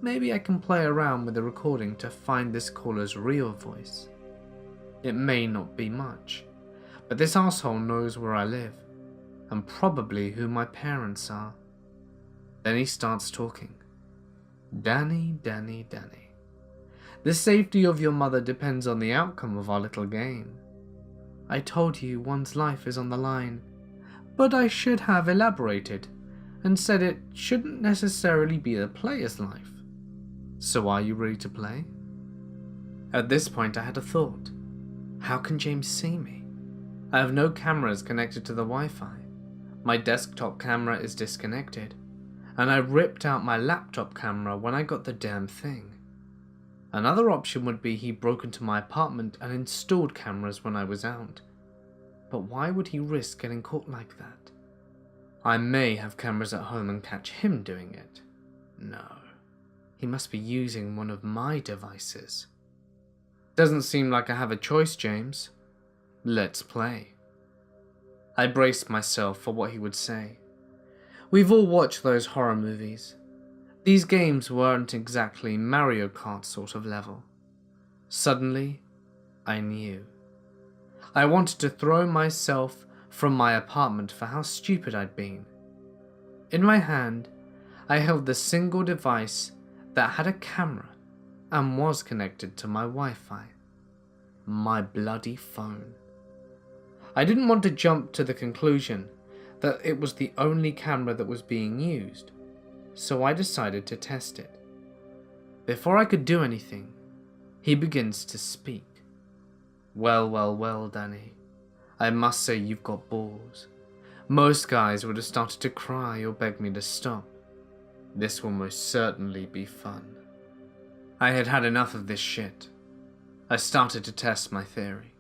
[SPEAKER 1] Maybe I can play around with the recording to find this caller's real voice. It may not be much, but this asshole knows where I live, and probably who my parents are. Then he starts talking. Danny, Danny, Danny. The safety of your mother depends on the outcome of our little game. I told you one's life is on the line, but I should have elaborated and said it shouldn't necessarily be the player's life. So are you ready to play? At this point I had a thought. How can James see me? I have no cameras connected to the Wi-Fi. My desktop camera is disconnected, and I ripped out my laptop camera when I got the damn thing. Another option would be he broke into my apartment and installed cameras when I was out. But why would he risk getting caught like that? I may have cameras at home and catch him doing it. No, he must be using one of my devices. Doesn't seem like I have a choice, James. Let's play. I braced myself for what he would say. We've all watched those horror movies. These games weren't exactly Mario Kart sort of level. Suddenly, I knew. I wanted to throw myself from my apartment for how stupid I'd been. In my hand, I held the single device that had a camera and was connected to my Wi-Fi. My bloody phone. I didn't want to jump to the conclusion that it was the only camera that was being used, so I decided to test it. Before I could do anything, he begins to speak. Well, well, well, Danny. I must say you've got balls. Most guys would have started to cry or beg me to stop. This will most certainly be fun. I had had enough of this shit. I started to test my theory.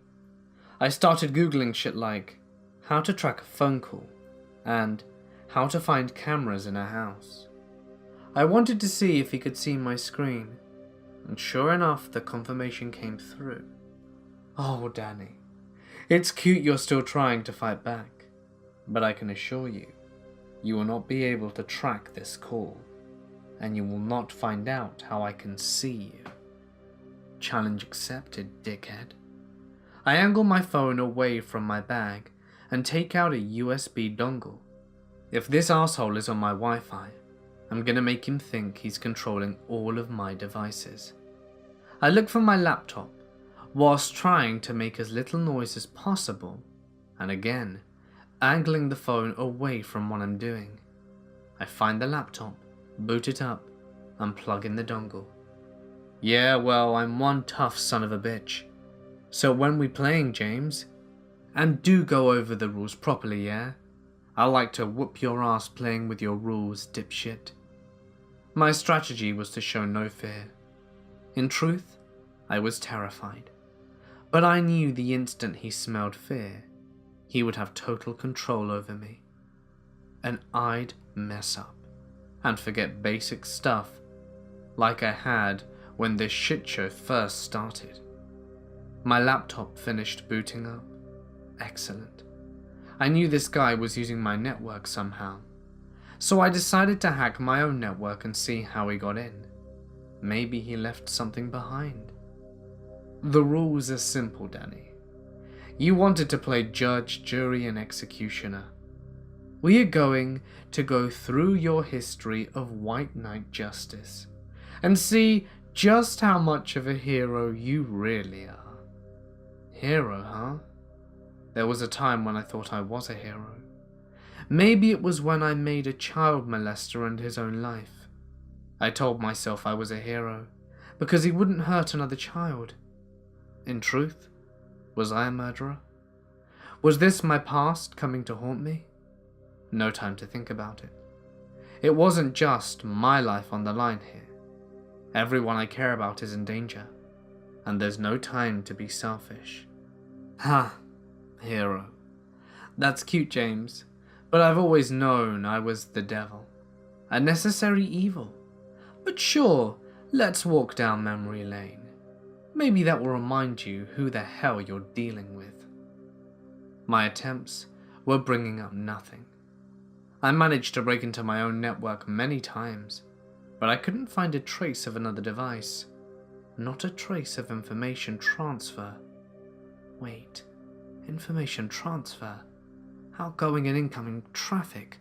[SPEAKER 1] I started Googling shit like how to track a phone call and how to find cameras in a house. I wanted to see if he could see my screen, and sure enough, the confirmation came through. Oh, Danny, it's cute you're still trying to fight back, but I can assure you, you will not be able to track this call, and you will not find out how I can see you. Challenge accepted, dickhead. I angle my phone away from my bag and take out a USB dongle. If this asshole is on my Wi-Fi, I'm gonna make him think he's controlling all of my devices. I look for my laptop, whilst trying to make as little noise as possible, and again, angling the phone away from what I'm doing. I find the laptop, boot it up, and plug in the dongle. Yeah, well, I'm one tough son of a bitch. So when we playing, James? And do go over the rules properly, yeah? I like to whoop your ass playing with your rules, dipshit. My strategy was to show no fear. In truth, I was terrified. But I knew the instant he smelled fear, he would have total control over me. And I'd mess up and forget basic stuff like I had when this shit show first started. My laptop finished booting up. Excellent. I knew this guy was using my network somehow, so I decided to hack my own network and see how he got in. Maybe he left something behind. The rules are simple, Danny. You wanted to play judge, jury, and executioner. We are going to go through your history of white knight justice and see just how much of a hero you really are. Hero, huh? There was a time when I thought I was a hero. Maybe it was when I made a child molester end his own life. I told myself I was a hero because he wouldn't hurt another child. In truth, was I a murderer? Was this my past coming to haunt me? No time to think about it. It wasn't just my life on the line here. Everyone I care about is in danger, and there's no time to be selfish. Ha, hero. That's cute, James, but I've always known I was the devil. A necessary evil. But sure, let's walk down memory lane. Maybe that will remind you who the hell you're dealing with. My attempts were bringing up nothing. I managed to break into my own network many times, but I couldn't find a trace of another device. Not a trace of information transfer. Wait, information transfer? Outgoing and incoming traffic?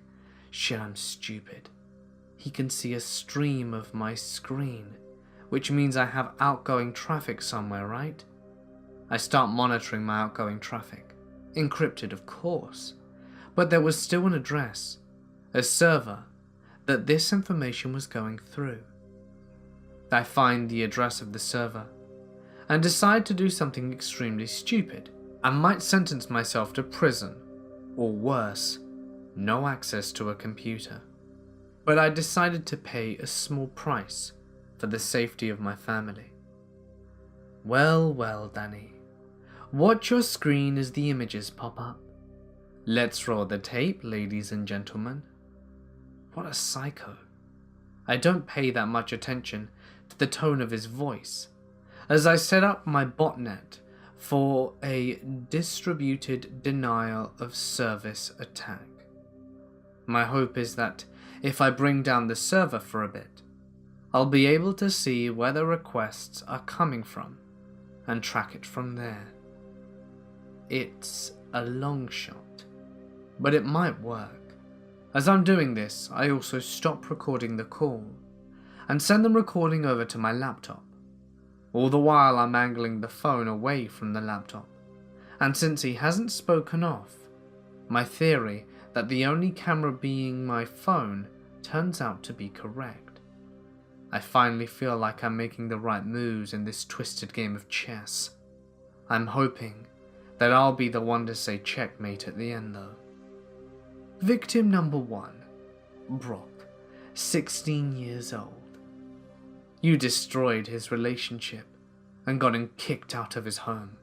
[SPEAKER 1] Shit, I'm stupid. He can see a stream of my screen, which means I have outgoing traffic somewhere, right? I start monitoring my outgoing traffic. Encrypted, of course, but there was still an address, a server, that this information was going through. I find the address of the server and decide to do something extremely stupid. I might sentence myself to prison, or worse, no access to a computer. But I decided to pay a small price for the safety of my family. Well, well, Danny. Watch your screen as the images pop up. Let's roll the tape, ladies and gentlemen. What a psycho. I don't pay that much attention to the tone of his voice, as I set up my botnet for a distributed denial of service attack. My hope is that if I bring down the server for a bit, I'll be able to see where the requests are coming from and track it from there. It's a long shot, but it might work. As I'm doing this, I also stop recording the call and send the recording over to my laptop. All the while I'm angling the phone away from the laptop, and since he hasn't spoken off, my theory that the only camera being my phone turns out to be correct. I finally feel like I'm making the right moves in this twisted game of chess. I'm hoping that I'll be the one to say checkmate at the end though. Victim number 1, Brock, 16 years old. You destroyed his relationship and got him kicked out of his home.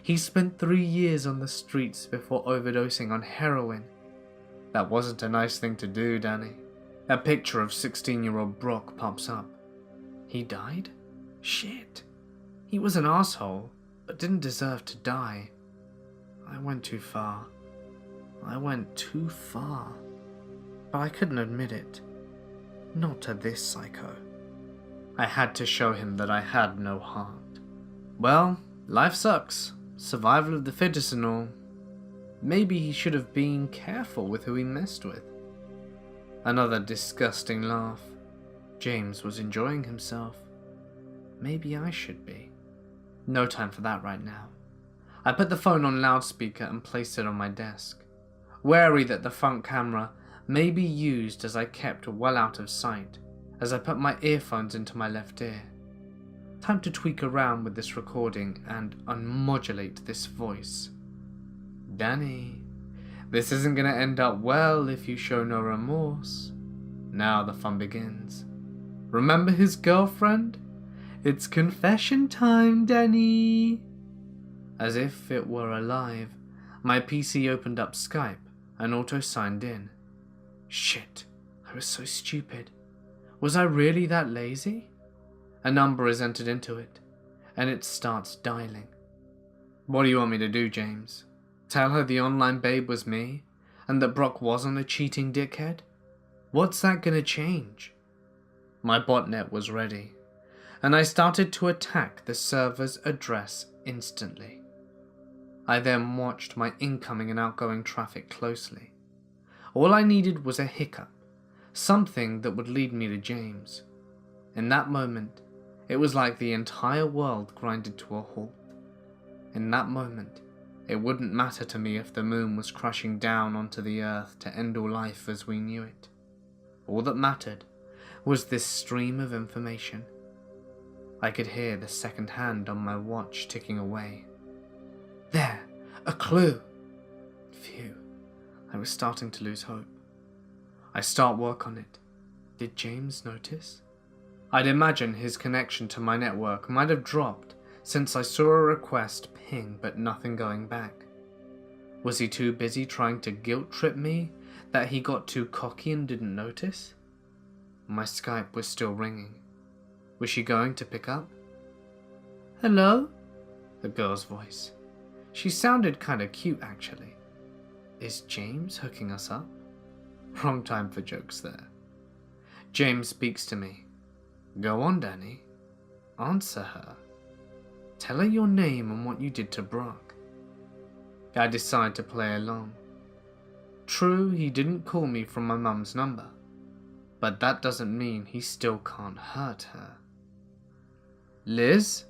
[SPEAKER 1] He spent 3 years on the streets before overdosing on heroin. That wasn't a nice thing to do, Danny. A picture of 16-year-old Brock pops up. He died? Shit. He was an asshole, but didn't deserve to die. I went too far. I went too far. But I couldn't admit it. Not to this psycho. I had to show him that I had no heart. Well, life sucks. Survival of the fittest and all. Maybe he should have been careful with who he messed with. Another disgusting laugh. James was enjoying himself. Maybe I should be. No time for that right now. I put the phone on loudspeaker and placed it on my desk, wary that the front camera may be used as I kept well out of sight as I put my earphones into my left ear. Time to tweak around with this recording and unmodulate this voice. Danny, this isn't gonna end up well if you show no remorse. Now the fun begins. Remember his girlfriend? It's confession time, Danny. As if it were alive, my PC opened up Skype and auto-signed in. Shit, I was so stupid. Was I really that lazy? A number is entered into it, and it starts dialing. What do you want me to do, James? Tell her the online babe was me, and that Brock wasn't a cheating dickhead? What's that gonna change? My botnet was ready, and I started to attack the server's address instantly. I then watched my incoming and outgoing traffic closely. All I needed was a hiccup, something that would lead me to James. In that moment, it was like the entire world grinded to a halt. In that moment, it wouldn't matter to me if the moon was crashing down onto the earth to end all life as we knew it. All that mattered was this stream of information. I could hear the second hand on my watch ticking away. There, a clue. Phew, I was starting to lose hope. I start work on it. Did James notice? I'd imagine his connection to my network might have dropped since I saw a request ping but nothing going back. Was he too busy trying to guilt trip me that he got too cocky and didn't notice? My Skype was still ringing. Was she going to pick up? Hello? The girl's voice. She sounded kinda cute actually. Is James hooking us up? Wrong time for jokes there. James speaks to me. Go on, Danny. Answer her. Tell her your name and what you did to Brock. I decide to play along. True, he didn't call me from my mum's number, but that doesn't mean he still can't hurt her. Liz?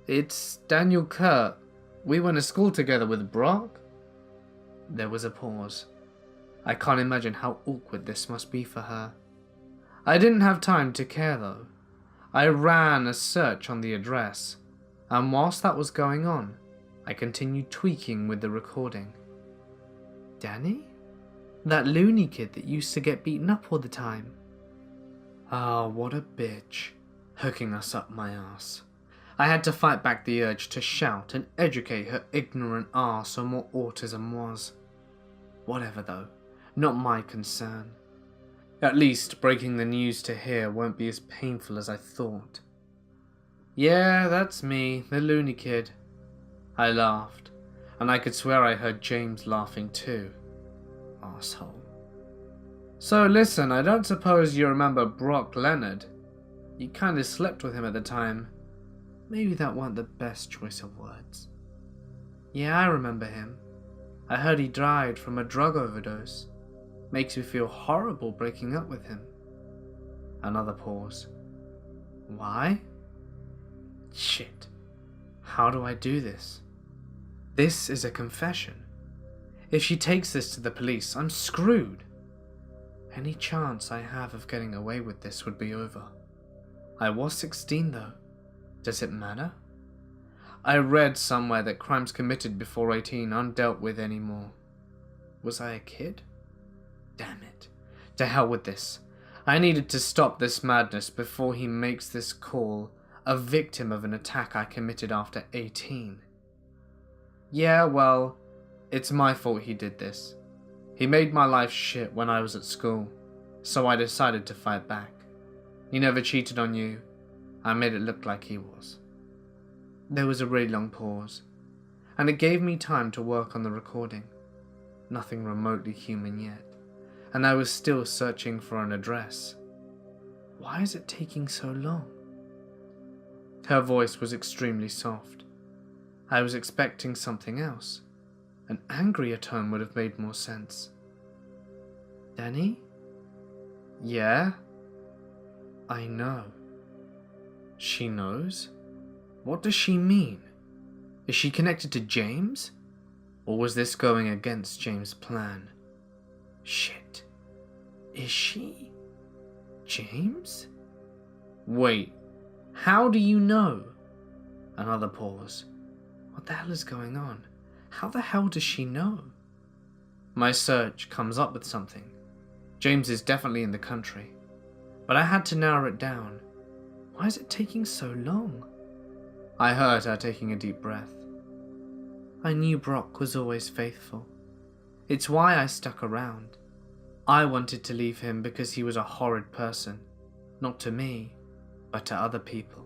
[SPEAKER 1] It's Daniel Kurt. We went to school together with Brock. There was a pause. I can't imagine how awkward this must be for her. I didn't have time to care though. I ran a search on the address, and whilst that was going on, I continued tweaking with the recording. Danny? That loony kid that used to get beaten up all the time. Ah, what a bitch. Hooking us up my ass. I had to fight back the urge to shout and educate her ignorant ass on what autism was. Whatever though, not my concern. At least breaking the news to her won't be as painful as I thought. Yeah, that's me, the loony kid. I laughed, and I could swear I heard James laughing too. Asshole. So listen, I don't suppose you remember Brock Leonard. You kinda slept with him at the time. Maybe that weren't the best choice of words. Yeah, I remember him. I heard he died from a drug overdose. Makes me feel horrible breaking up with him. Another pause. Why? Shit. How do I do this? This is a confession. If she takes this to the police, I'm screwed. Any chance I have of getting away with this would be over. I was 16 though. Does it matter? I read somewhere that crimes committed before 18 aren't dealt with anymore. Was I a kid? Damn it. To hell with this. I needed to stop this madness before he makes this call a victim of an attack I committed after 18. Yeah, well, it's my fault he did this. He made my life shit when I was at school, so I decided to fight back. He never cheated on you. I made it look like he was. There was a really long pause, and it gave me time to work on the recording. Nothing remotely human yet, and I was still searching for an address. Why is it taking so long? Her voice was extremely soft. I was expecting something else. An angrier tone would have made more sense. Danny? Yeah? I know. She knows? What does she mean? Is she connected to James? Or was this going against James' plan? Shit. Is she? James? Wait, how do you know? Another pause. What the hell is going on? How the hell does she know? My search comes up with something. James is definitely in the country. But I had to narrow it down. Why is it taking so long? I heard her taking a deep breath. I knew Brock was always faithful. It's why I stuck around. I wanted to leave him because he was a horrid person, not to me, but to other people.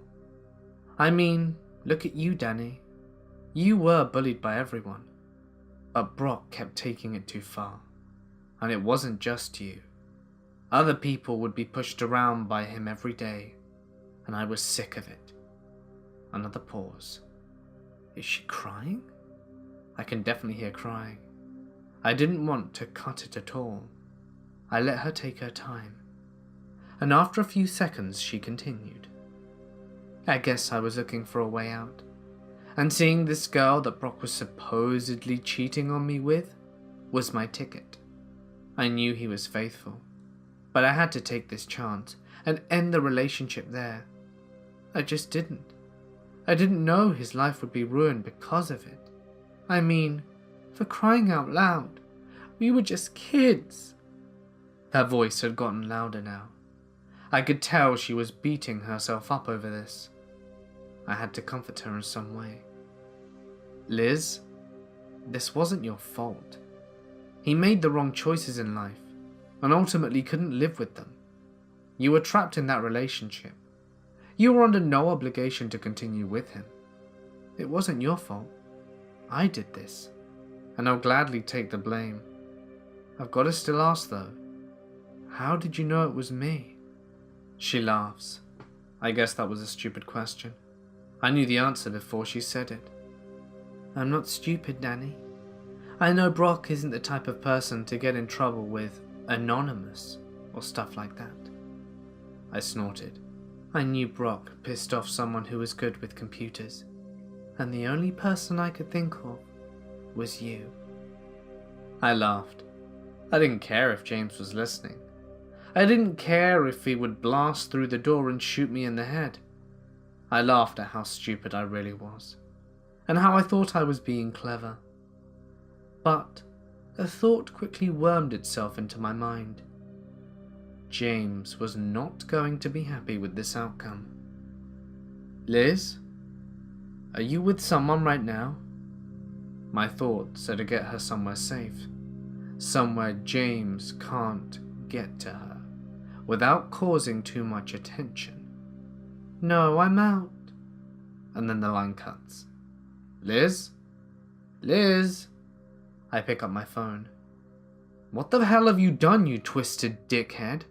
[SPEAKER 1] I mean, look at you, Danny. You were bullied by everyone, but Brock kept taking it too far. And it wasn't just you. Other people would be pushed around by him every day, and I was sick of it. Another pause. Is she crying? I can definitely hear crying. I didn't want to cut it at all. I let her take her time. And after a few seconds, she continued. I guess I was looking for a way out. And seeing this girl that Brock was supposedly cheating on me with was my ticket. I knew he was faithful, but I had to take this chance and end the relationship there. I just didn't. I didn't know his life would be ruined because of it. I mean, for crying out loud, we were just kids. Her voice had gotten louder now. I could tell she was beating herself up over this. I had to comfort her in some way. Liz, this wasn't your fault. He made the wrong choices in life and ultimately couldn't live with them. You were trapped in that relationship. You were under no obligation to continue with him. It wasn't your fault. I did this, and I'll gladly take the blame. I've got to still ask though, how did you know it was me? She laughs. I guess that was a stupid question. I knew the answer before she said it. I'm not stupid, Danny. I know Brock isn't the type of person to get in trouble with Anonymous or stuff like that. I snorted. I knew Brock pissed off someone who was good with computers, and the only person I could think of was you. I laughed. I didn't care if James was listening. I didn't care if he would blast through the door and shoot me in the head. I laughed at how stupid I really was, and how I thought I was being clever. But a thought quickly wormed itself into my mind. James was not going to be happy with this outcome. Liz, are you with someone right now? My thought said to get her somewhere safe, somewhere James can't get to her without causing too much attention. No, I'm out. And then the line cuts. Liz? Liz? I pick up my phone. What the hell have you done, you twisted dickhead?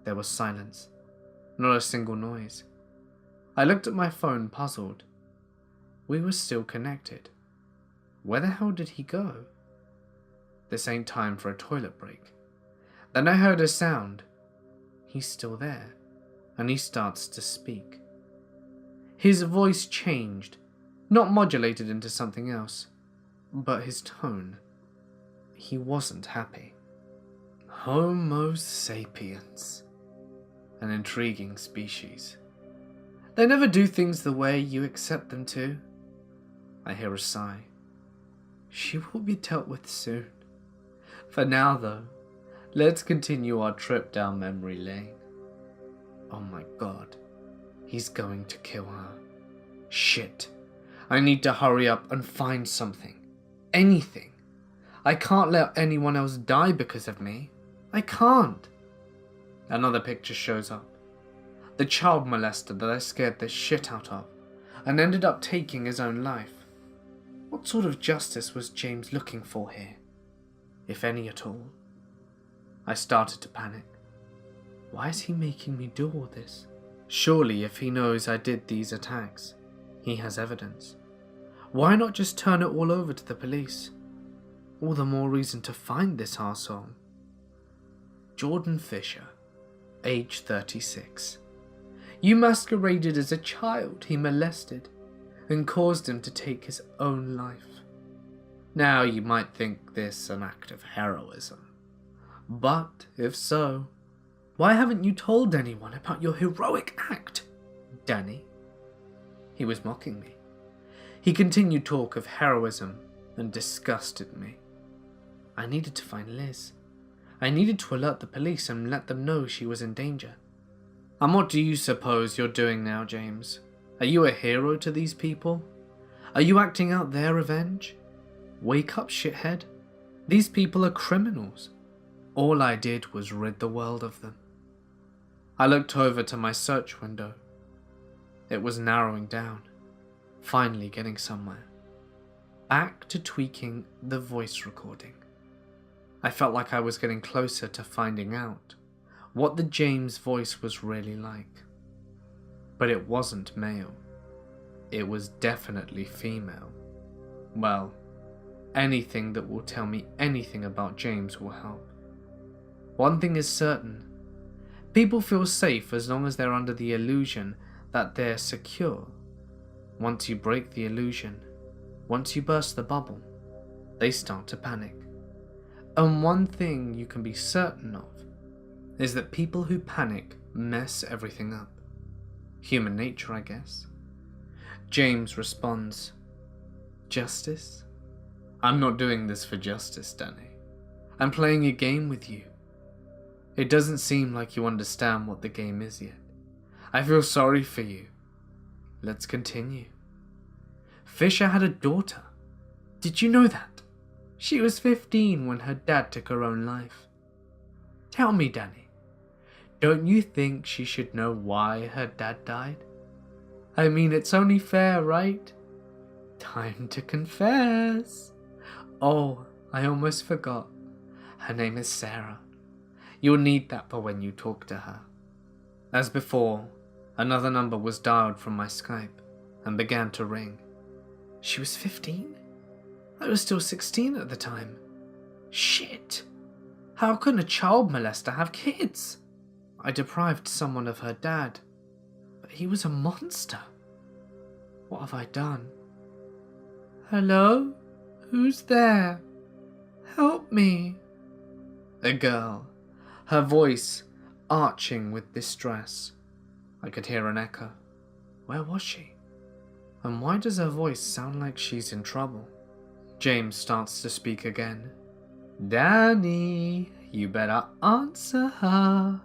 [SPEAKER 1] There was silence. Not a single noise. I looked at my phone, puzzled. We were still connected. Where the hell did he go? This ain't time for a toilet break. Then I heard a sound. He's still there, and he starts to speak. His voice changed, not modulated into something else, but his tone. He wasn't happy. Homo sapiens. An intriguing species. They never do things the way you accept them to. I hear a sigh. She will be dealt with soon. For now, though, let's continue our trip down memory lane. Oh my god, he's going to kill her. Shit, I need to hurry up and find something. Anything. I can't let anyone else die because of me. I can't. Another picture shows up. The child molester that I scared the shit out of and ended up taking his own life. What sort of justice was James looking for here? If any at all. I started to panic. Why is he making me do all this? Surely if he knows I did these attacks, he has evidence. Why not just turn it all over to the police? All the more reason to find this arsehole. Jordan Fisher, age 36. You masqueraded as a child he molested and caused him to take his own life. Now you might think this an act of heroism. But if so, why haven't you told anyone about your heroic act, Danny? He was mocking me. He continued talk of heroism and disgusted me. I needed to find Liz. I needed to alert the police and let them know she was in danger. And what do you suppose you're doing now, James? Are you a hero to these people? Are you acting out their revenge? Wake up, shithead. These people are criminals. All I did was rid the world of them. I looked over to my search window. It was narrowing down, finally getting somewhere. Back to tweaking the voice recording. I felt like I was getting closer to finding out what the James voice was really like. But it wasn't male. It was definitely female. Well, anything that will tell me anything about James will help. One thing is certain. People feel safe as long as they're under the illusion that they're secure. Once you break the illusion, once you burst the bubble, they start to panic. And one thing you can be certain of is that people who panic mess everything up. Human nature, I guess. James responds, "Justice? I'm not doing this for justice, Danny. I'm playing a game with you. It doesn't seem like you understand what the game is yet. I feel sorry for you. Let's continue. Fisher had a daughter. Did you know that? She was 15 when her dad took her own life. Tell me, Danny, don't you think she should know why her dad died? I mean, it's only fair, right? Time to confess. Oh, I almost forgot. Her name is Sarah. You'll need that for when you talk to her." As before, another number was dialed from my Skype and began to ring. She was 15? I was still 16 at the time. Shit! How can a child molester have kids? I deprived someone of her dad, but he was a monster. What have I done? Hello? Who's there? Help me. A girl, her voice arching with distress. I could hear an echo. Where was she? And why does her voice sound like she's in trouble? James starts to speak again. Danny, you better answer her.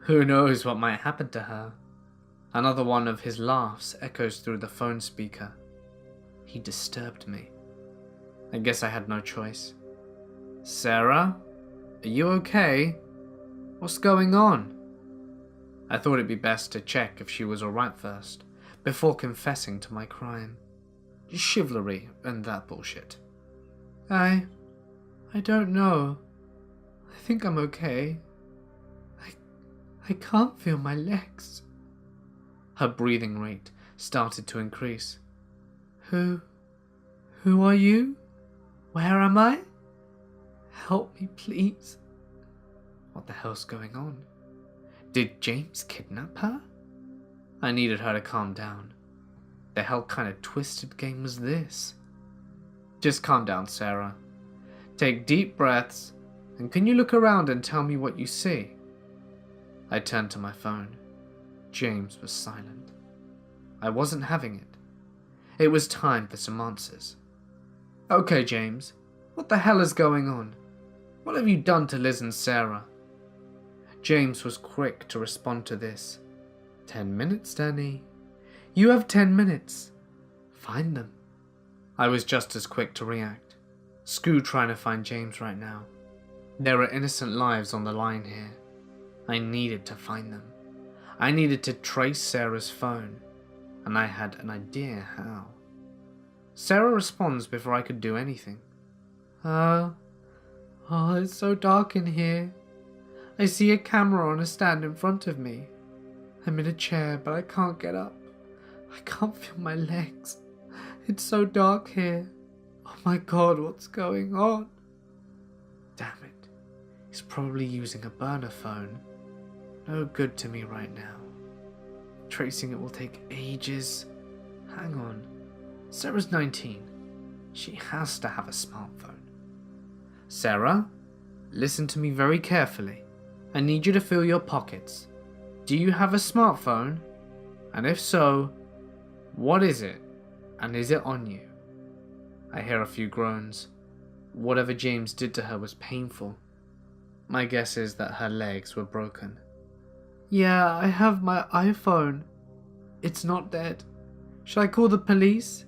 [SPEAKER 1] Who knows what might happen to her? Another one of his laughs echoes through the phone speaker. He disturbed me. I guess I had no choice. Sarah, are you okay? What's going on? I thought it'd be best to check if she was alright first, before confessing to my crime. Chivalry and that bullshit. I don't know. I think I'm okay. I can't feel my legs. Her breathing rate started to increase. Who are you? Where am I? Help me, please. What the hell's going on? Did James kidnap her? I needed her to calm down. The hell kind of twisted game was this? Just calm down, Sarah. Take deep breaths, and can you look around and tell me what you see? I turned to my phone. James was silent. I wasn't having it. It was time for some answers. Okay, James, what the hell is going on? What have you done to Liz and Sarah? James was quick to respond to this. 10 minutes, Danny. You have 10 minutes. Find them. I was just as quick to react. Screw trying to find James right now. There are innocent lives on the line here. I needed to find them. I needed to trace Sarah's phone, and I had an idea how. Sarah responds before I could do anything. Oh, it's so dark in here. I see a camera on a stand in front of me. I'm in a chair, but I can't get up. I can't feel my legs. It's so dark here. Oh my god, what's going on? Damn it. He's probably using a burner phone. No good to me right now. Tracing it will take ages. Hang on. Sarah's 19. She has to have a smartphone. Sarah, listen to me very carefully. I need you to fill your pockets. Do you have a smartphone? And if so, what is it? And is it on you? I hear a few groans. Whatever James did to her was painful. My guess is that her legs were broken. Yeah, I have my iPhone. It's not dead. Should I call the police?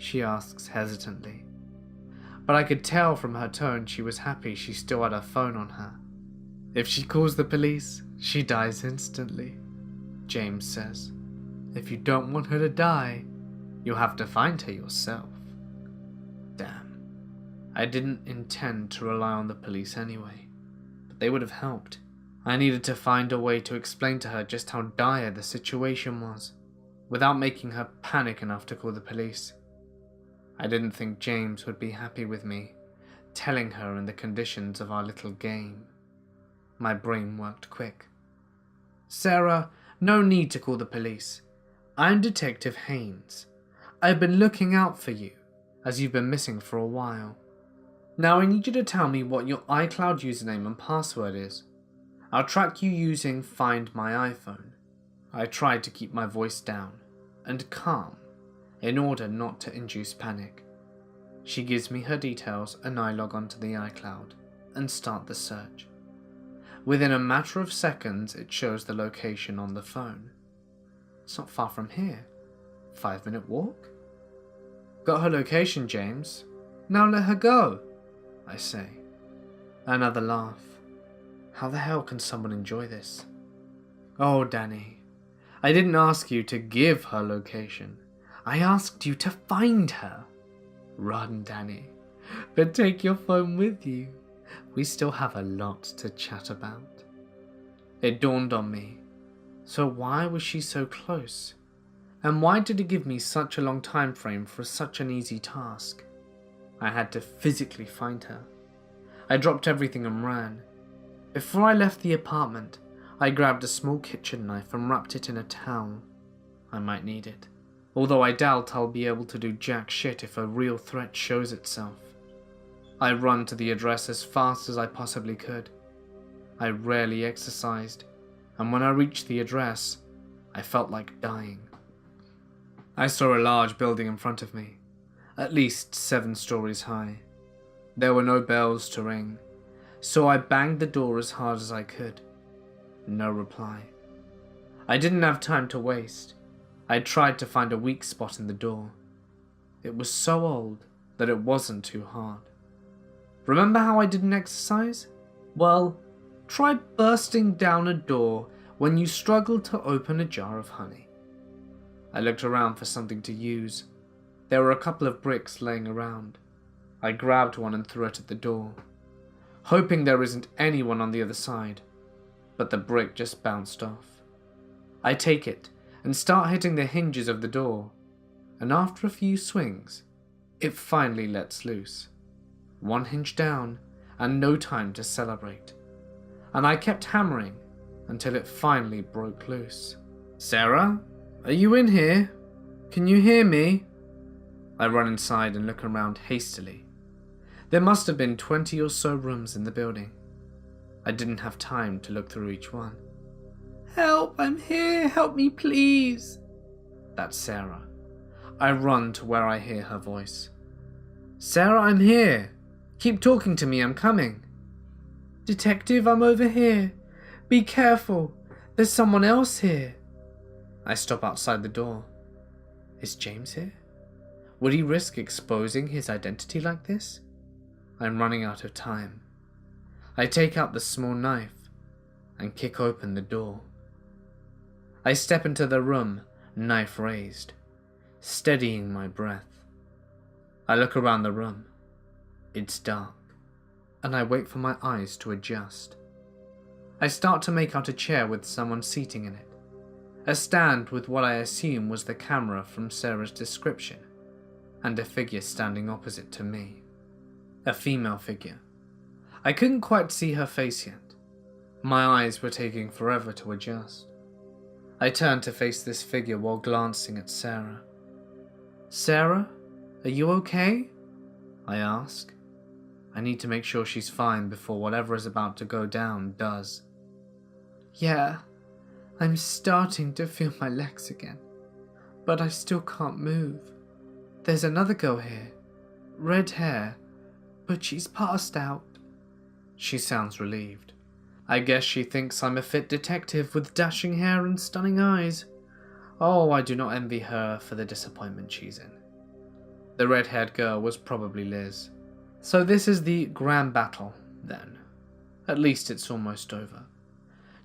[SPEAKER 1] she asks hesitantly. But I could tell from her tone she was happy she still had her phone on her. If she calls the police, she dies instantly, James says. If you don't want her to die, you'll have to find her yourself. Damn. I didn't intend to rely on the police anyway, but they would have helped. I needed to find a way to explain to her just how dire the situation was, without making her panic enough to call the police. I didn't think James would be happy with me, telling her in the conditions of our little game. My brain worked quick. Sarah, no need to call the police. I'm Detective Haynes. I've been looking out for you, as you've been missing for a while. Now I need you to tell me what your iCloud username and password is. I'll track you using Find My iPhone. I tried to keep my voice down and calm in order not to induce panic. She gives me her details and I log onto the iCloud and start the search. Within a matter of seconds, it shows the location on the phone. It's not far from here. 5-minute walk? Got her location, James. Now let her go, I say. Another laugh. How the hell can someone enjoy this? Oh, Danny. I didn't ask you to give her location. I asked you to find her. Run, Danny. But take your phone with you. We still have a lot to chat about. It dawned on me. So why was she so close? And why did it give me such a long time frame for such an easy task? I had to physically find her. I dropped everything and ran. Before I left the apartment, I grabbed a small kitchen knife and wrapped it in a towel. I might need it, although I doubt I'll be able to do jack shit if a real threat shows itself. I run to the address as fast as I possibly could. I rarely exercised, and when I reached the address, I felt like dying. I saw a large building in front of me, at least 7 stories high. There were no bells to ring, so I banged the door as hard as I could. No reply. I didn't have time to waste. I tried to find a weak spot in the door. It was so old that it wasn't too hard. Remember how I didn't exercise? Well, try bursting down a door when you struggle to open a jar of honey. I looked around for something to use. There were a couple of bricks laying around. I grabbed one and threw it at the door, hoping there isn't anyone on the other side, but the brick just bounced off. I take it and start hitting the hinges of the door, and after a few swings, it finally lets loose. 1 hinge down, and no time to celebrate. And I kept hammering until it finally broke loose. Sarah, are you in here? Can you hear me? I run inside and look around hastily. There must have been 20 or so rooms in the building. I didn't have time to look through each one. Help, I'm here, help me please. That's Sarah. I run to where I hear her voice. Sarah, I'm here. Keep talking to me, I'm coming. Detective, I'm over here. Be careful, there's someone else here. I stop outside the door. Is James here? Would he risk exposing his identity like this? I'm running out of time. I take out the small knife and kick open the door. I step into the room, knife raised, steadying my breath. I look around the room. It's dark, and I wait for my eyes to adjust. I start to make out a chair with someone seating in it, a stand with what I assume was the camera from Sarah's description, and a figure standing opposite to me. A female figure. I couldn't quite see her face yet. My eyes were taking forever to adjust. I turned to face this figure while glancing at Sarah. Sarah, are you okay? I ask. I need to make sure she's fine before whatever is about to go down does. Yeah, I'm starting to feel my legs again, but I still can't move. There's another girl here, red hair, but she's passed out. She sounds relieved. I guess she thinks I'm a fit detective with dashing hair and stunning eyes. Oh, I do not envy her for the disappointment she's in. The red-haired girl was probably Liz. So this is the grand battle, then. At least it's almost over.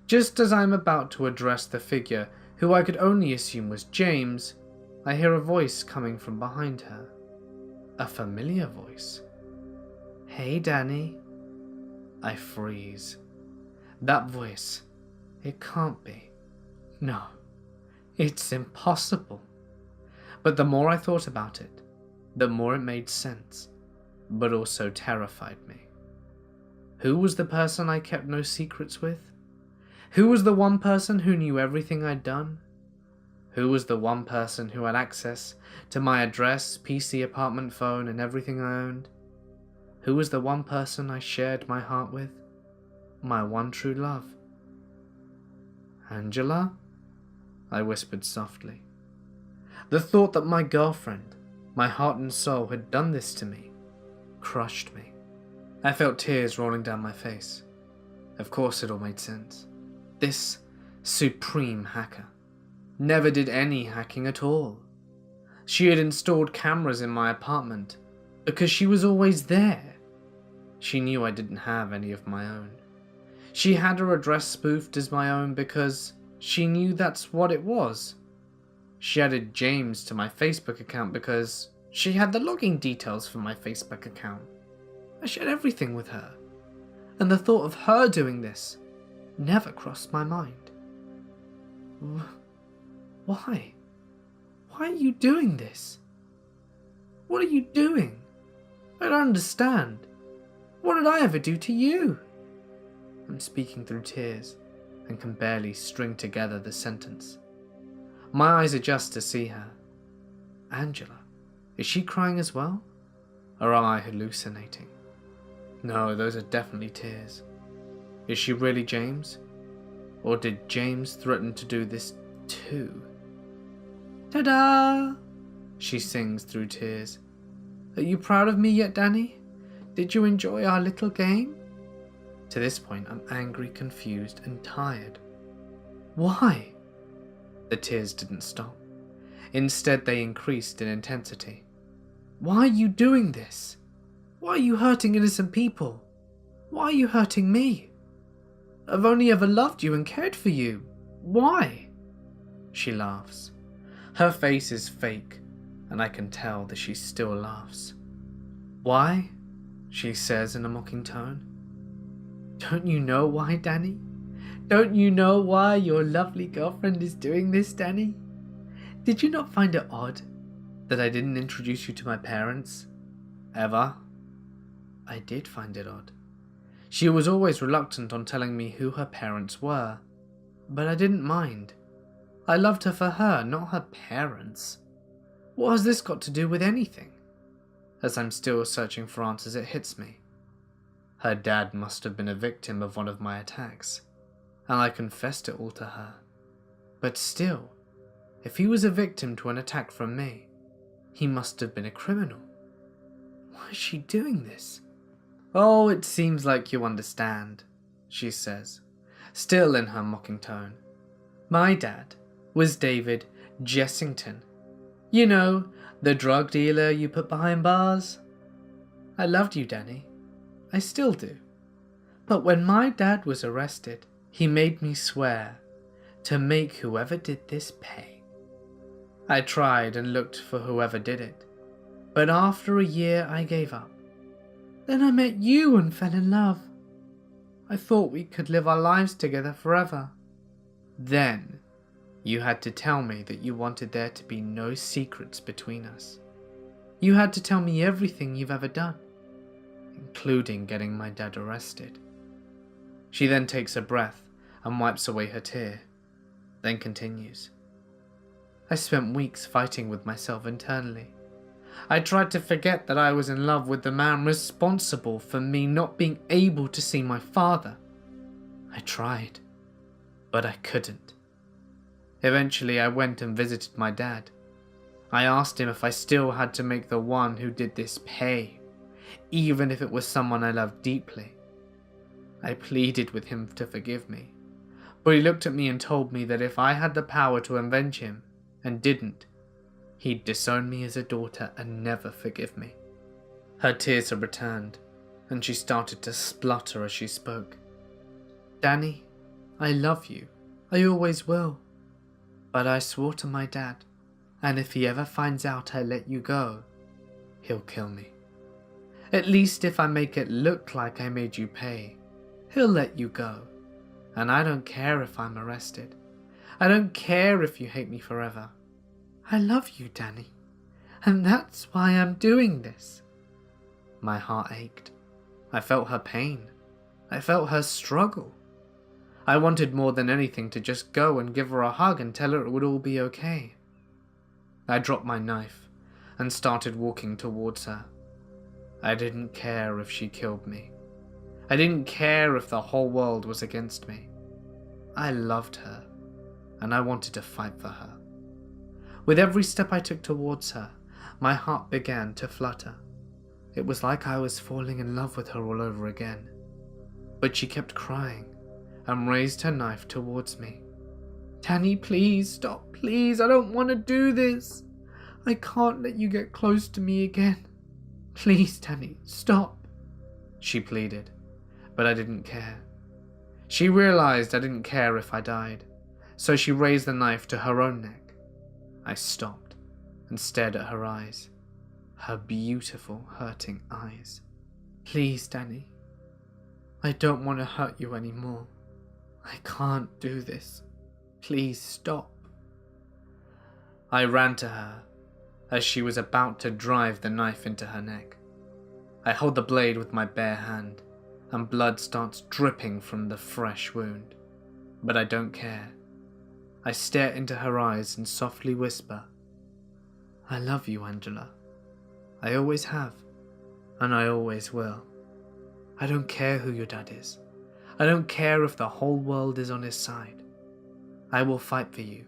[SPEAKER 1] Just as I'm about to address the figure who I could only assume was James, I hear a voice coming from behind her. A familiar voice. "Hey, Danny." I freeze. That voice. It can't be. No. It's impossible. But the more I thought about it, the more it made sense, but also terrified me. Who was the person I kept no secrets with? Who was the one person who knew everything I'd done? Who was the one person who had access to my address, PC, apartment phone, and everything I owned? Who was the one person I shared my heart with? My one true love? "Angela?" I whispered softly. The thought that my girlfriend, my heart and soul, had done this to me crushed me. I felt tears rolling down my face. Of course it all made sense. This supreme hacker never did any hacking at all. She had installed cameras in my apartment because she was always there. She knew I didn't have any of my own. She had her address spoofed as my own because she knew that's what it was. She added James to my Facebook account because she had the login details for my Facebook account. I shared everything with her, and the thought of her doing this never crossed my mind. Why? Why are you doing this? What are you doing? I don't understand. What did I ever do to you? I'm speaking through tears and can barely string together the sentence. My eyes adjust to see her. Angela, is she crying as well? Or am I hallucinating? No, those are definitely tears. Is she really James? Or did James threaten to do this too? Ta-da! She sings through tears. Are you proud of me yet, Danny? Did you enjoy our little game? To this point, I'm angry, confused, and tired. Why? The tears didn't stop. Instead, they increased in intensity. Why are you doing this? Why are you hurting innocent people? Why are you hurting me? I've only ever loved you and cared for you. Why? She laughs. Her face is fake, and I can tell that she still laughs. Why? She says in a mocking tone. Don't you know why, Danny? Don't you know why your lovely girlfriend is doing this, Danny? Did you not find it odd that I didn't introduce you to my parents? Ever? I did find it odd. She was always reluctant on telling me who her parents were, but I didn't mind. I loved her for her, not her parents. What has this got to do with anything? As I'm still searching for answers, it hits me. Her dad must have been a victim of one of my attacks, and I confessed it all to her. But still, if he was a victim to an attack from me, he must have been a criminal. Why is she doing this? Oh, it seems like you understand, she says, still in her mocking tone. My dad was David Jessington. You know, the drug dealer you put behind bars? I loved you, Danny. I still do. But when my dad was arrested, he made me swear to make whoever did this pay. I tried and looked for whoever did it, but after a year I gave up. Then I met you and fell in love. I thought we could live our lives together forever. Then you had to tell me that you wanted there to be no secrets between us. You had to tell me everything you've ever done, including getting my dad arrested. She then takes a breath and wipes away her tear, then continues. I spent weeks fighting with myself internally. I tried to forget that I was in love with the man responsible for me not being able to see my father. I tried, but I couldn't. Eventually, I went and visited my dad. I asked him if I still had to make the one who did this pay, even if it was someone I loved deeply. I pleaded with him to forgive me, but he looked at me and told me that if I had the power to avenge him and didn't, He'd disown me as a daughter and never forgive me. Her tears had returned, and she started to splutter as she spoke. Danny, I love you. I always will. But I swore to my dad, and if he ever finds out I let you go, he'll kill me. At least if I make it look like I made you pay, he'll let you go. And I don't care if I'm arrested. I don't care if you hate me forever. I love you, Danny, and that's why I'm doing this. My heart ached. I felt her pain. I felt her struggle. I wanted more than anything to just go and give her a hug and tell her it would all be okay. I dropped my knife and started walking towards her. I didn't care if she killed me. I didn't care if the whole world was against me. I loved her, and I wanted to fight for her. With every step I took towards her, my heart began to flutter. It was like I was falling in love with her all over again. But she kept crying and raised her knife towards me. Danny, please, stop, please, I don't want to do this. I can't let you get close to me again. Please, Danny, stop, she pleaded, but I didn't care. She realized I didn't care if I died, so she raised the knife to her own neck. I stopped and stared at her eyes, her beautiful, hurting eyes. Please, Danny, I don't want to hurt you anymore. I can't do this. Please stop. I ran to her as she was about to drive the knife into her neck. I hold the blade with my bare hand, and blood starts dripping from the fresh wound. But I don't care. I stare into her eyes and softly whisper, I love you, Angela. I always have, and I always will. I don't care who your dad is. I don't care if the whole world is on his side. I will fight for you,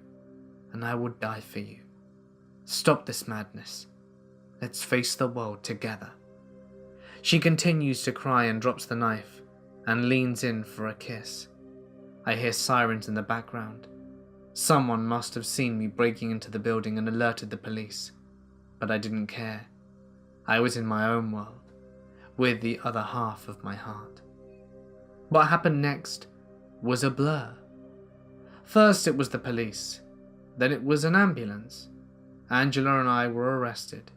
[SPEAKER 1] and I will die for you. Stop this madness. Let's face the world together. She continues to cry and drops the knife and leans in for a kiss. I hear sirens in the background. Someone must have seen me breaking into the building and alerted the police, but I didn't care. I was in my own world, with the other half of my heart. What happened next was a blur. First it was the police, then it was an ambulance. Angela and I were arrested,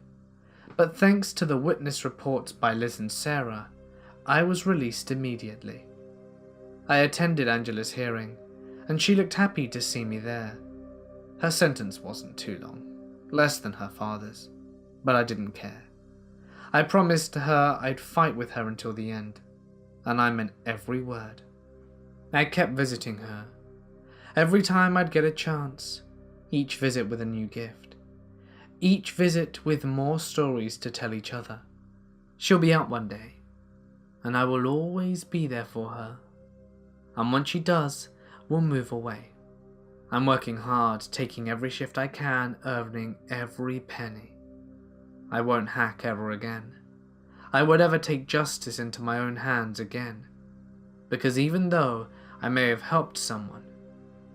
[SPEAKER 1] but thanks to the witness reports by Liz and Sarah, I was released immediately. I attended Angela's hearing, and she looked happy to see me there. Her sentence wasn't too long, less than her father's, but I didn't care. I promised her I'd fight with her until the end, and I meant every word. I kept visiting her. Every time I'd get a chance, each visit with a new gift. Each visit with more stories to tell each other. She'll be out one day, and I will always be there for her. And once she does, we'll move away. I'm working hard, taking every shift I can, earning every penny. I won't hack ever again. I won't ever take justice into my own hands again. Because even though I may have helped someone,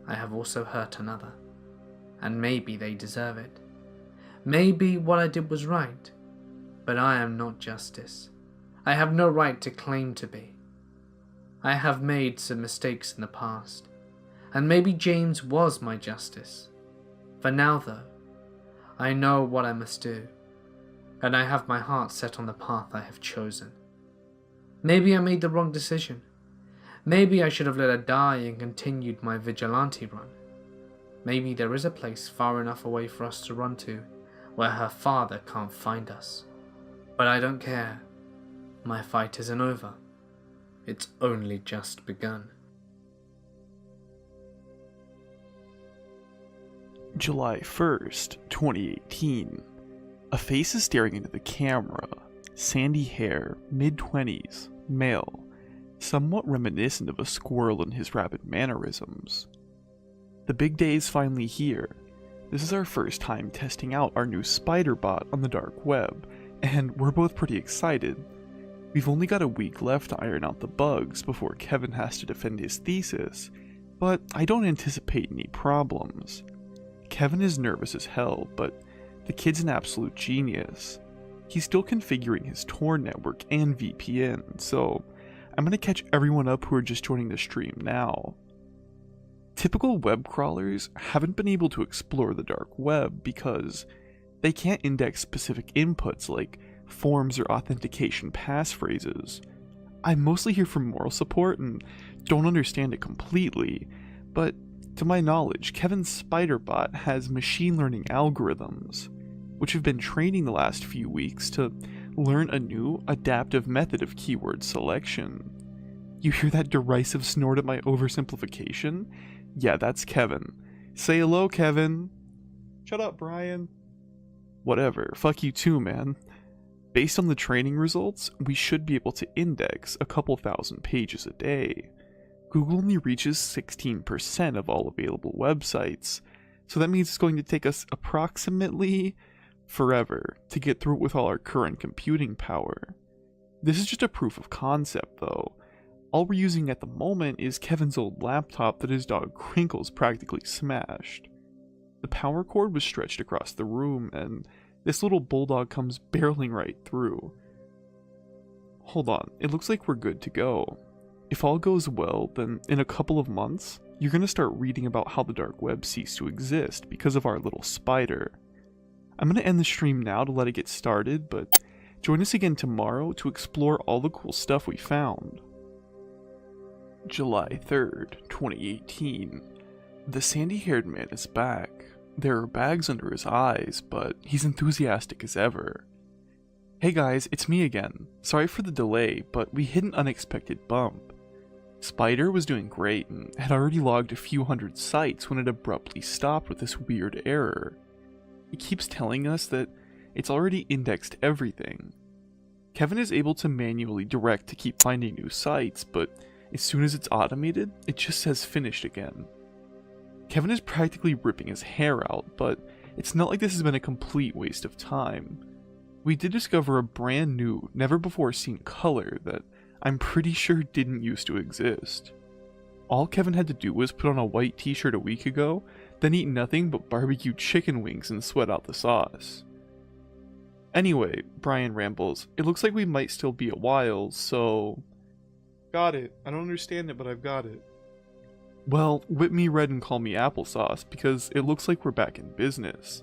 [SPEAKER 1] I have also hurt another. And maybe they deserve it. Maybe what I did was right, but I am not justice. I have no right to claim to be. I have made some mistakes in the past, and maybe James was my justice. For now though, I know what I must do, and I have my heart set on the path I have chosen. Maybe I made the wrong decision. Maybe I should have let her die and continued my vigilante run. Maybe there is a place far enough away for us to run to, where her father can't find us. But I don't care. My fight isn't over. It's only just begun.
[SPEAKER 2] July 1st, 2018. A face is staring into the camera. Sandy hair, mid-20s, male, somewhat reminiscent of a squirrel in his rapid mannerisms. The big day is finally here. This is our first time testing out our new spider bot on the dark web, and we're both pretty excited. We've only got a week left to iron out the bugs before Kevin has to defend his thesis, but I don't anticipate any problems. Kevin is nervous as hell, but The kid's an absolute genius. He's still configuring his Tor network and VPN, so I'm gonna catch everyone up who are just joining the stream now. Typical web crawlers haven't been able to explore the dark web because they can't index specific inputs like forms or authentication passphrases. I'm mostly here for moral support and don't understand it completely, but to my knowledge, Kevin's Spiderbot has machine learning algorithms, which have been training the last few weeks to learn a new adaptive method of keyword selection. You hear that derisive snort at my oversimplification? Yeah, that's Kevin. Say hello, Kevin. Shut up, Brian. Whatever, fuck you too, man. Based on the training results, we should be able to index a couple thousand pages a day. Google only reaches 16% of all available websites, so that means it's going to take us approximately forever to get through it with all our current computing power. This is just a proof of concept, though. All we're using at the moment is Kevin's old laptop that his dog Crinkles practically smashed. The power cord was stretched across the room, and this little bulldog comes barreling right through. Hold on, it looks like we're good to go. If all goes well, then in a couple of months, you're gonna start reading about how the dark web ceased to exist because of our little spider. I'm gonna end the stream now to let it get started, but join us again tomorrow to explore all the cool stuff we found. July 3rd, 2018. The sandy-haired man is back. There are bags under his eyes, but he's enthusiastic as ever. Hey guys, it's me again. Sorry for the delay, but we hit an unexpected bump. Spider was doing great and had already logged a few hundred sites when it abruptly stopped with this weird error. It keeps telling us that it's already indexed everything. Kevin is able to manually direct to keep finding new sites, but as soon as it's automated, it just says finished again. Kevin is practically ripping his hair out, but it's not like this has been a complete waste of time. We did discover a brand new, never before seen color that I'm pretty sure didn't used to exist. All Kevin had to do was put on a white t-shirt a week ago, then eat nothing but barbecue chicken wings and sweat out the sauce. Anyway, Brian rambles, it looks like we might still be a while, so... Got it. I don't understand it, but I've got it. Well, whip me red and call me applesauce, because it looks like we're back in business.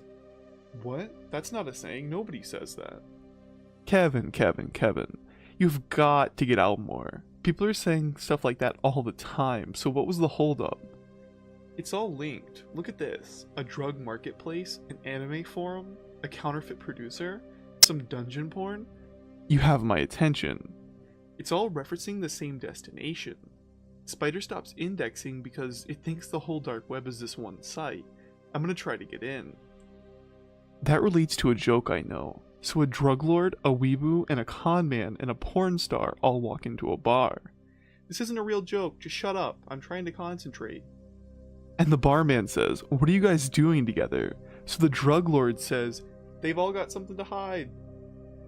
[SPEAKER 2] What? That's not a saying. Nobody says that. Kevin. You've got to get out more. People are saying stuff like that all the time, so what was the holdup? It's all linked. Look at this. A drug marketplace, an anime forum, a counterfeit producer, some dungeon porn. You have my attention. It's all referencing the same destination. Spider stops indexing because it thinks the whole dark web is this one site. I'm gonna try to get in. That relates to a joke I know. So a drug lord, a weeboo, and a con man and a porn star all walk into a bar. This isn't a real joke, just shut up, I'm trying to concentrate. And the barman says, what are you guys doing together? So the drug lord says, they've all got something to hide.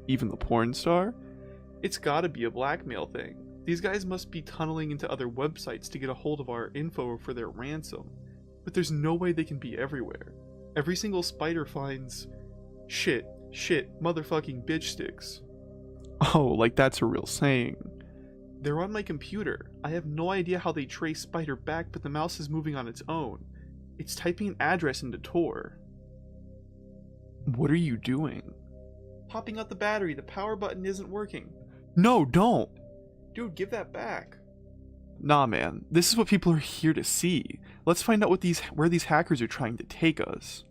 [SPEAKER 2] Even the porn star? It's gotta be a blackmail thing. These guys must be tunneling into other websites to get a hold of our info for their ransom. But there's no way they can be everywhere. Every single spider finds... Shit, motherfucking bitch sticks. Oh, like that's a real saying. They're on my computer. I have no idea how they trace Spider back, but the mouse is moving on its own. It's typing an address into Tor. What are you doing? Popping out the battery. The power button isn't working. No, don't! Dude, give that back. Nah, man. This is what people are here to see. Let's find out where these hackers are trying to take us.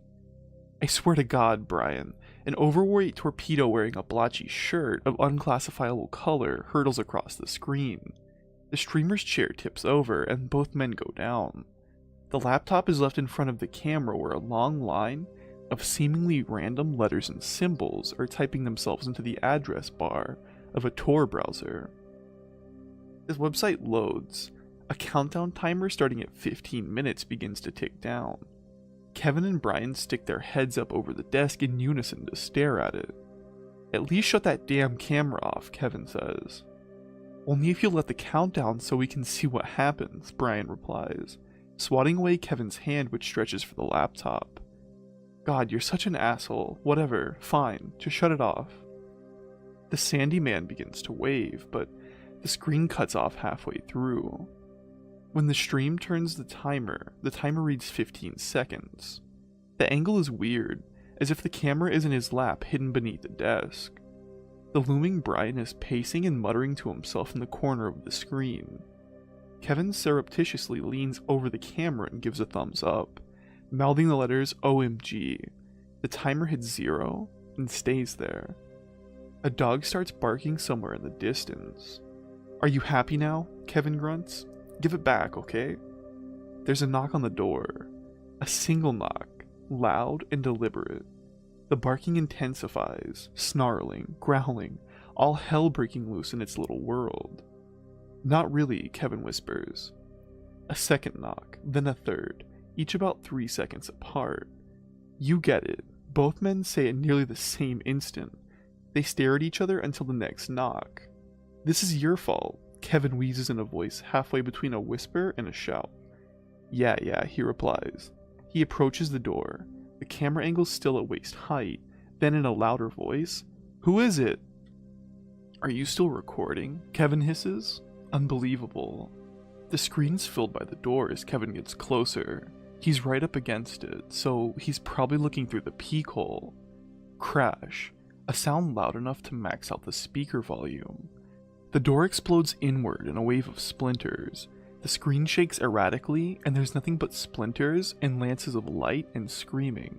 [SPEAKER 2] I swear to God, Brian. An overweight torpedo wearing a blotchy shirt of unclassifiable color hurtles across the screen. The streamer's chair tips over and both men go down. The laptop is left in front of the camera where a long line of seemingly random letters and symbols are typing themselves into the address bar of a Tor browser. This website loads. A countdown timer starting at 15 minutes begins to tick down. Kevin and Brian stick their heads up over the desk in unison to stare at it. At least shut that damn camera off, Kevin says. Only if you let the countdown so we can see what happens, Brian replies, swatting away Kevin's hand which stretches for the laptop. God, you're such an asshole. Whatever, fine, just shut it off. The sandy man begins to wave, but the screen cuts off halfway through. When the stream turns the timer reads 15 seconds. The angle is weird, as if the camera is in his lap hidden beneath the desk. The looming Brian is pacing and muttering to himself in the corner of the screen. Kevin surreptitiously leans over the camera and gives a thumbs up, mouthing the letters OMG. The timer hits 0 and stays there. A dog starts barking somewhere in the distance. "Are you happy now?" Kevin grunts. "Give it back, okay?" There's a knock on the door. A single knock, loud and deliberate. The barking intensifies, snarling, growling, all hell breaking loose in its little world. "Not really," Kevin whispers. A second knock, then a third, each about 3 seconds apart. You get it. Both men say at nearly the same instant. They stare at each other until the next knock. "This is your fault," Kevin wheezes in a voice halfway between a whisper and a shout. Yeah, he replies. He approaches the door, the camera angle still at waist height, then in a louder voice, "Who is it?" "Are you still recording?" Kevin hisses. Unbelievable. The screen's filled by the door as Kevin gets closer. He's right up against it, so he's probably looking through the peek hole. Crash. A sound loud enough to max out the speaker volume. The door explodes inward in a wave of splinters. The screen shakes erratically, and there's nothing but splinters and lances of light and screaming.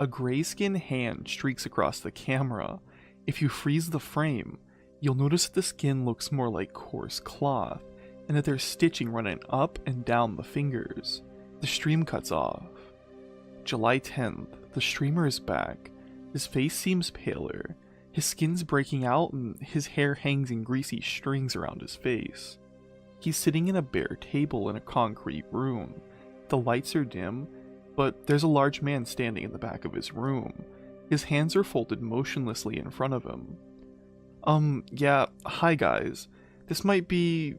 [SPEAKER 2] A gray-skinned hand streaks across the camera. If you freeze the frame, you'll notice that the skin looks more like coarse cloth, and that there's stitching running up and down the fingers. The stream cuts off. July 10th, the streamer is back. His face seems paler. His skin's breaking out and his hair hangs in greasy strings around his face. He's sitting in a bare table in a concrete room. The lights are dim, but there's a large man standing in the back of his room. His hands are folded motionlessly in front of him. Yeah, hi guys. This might be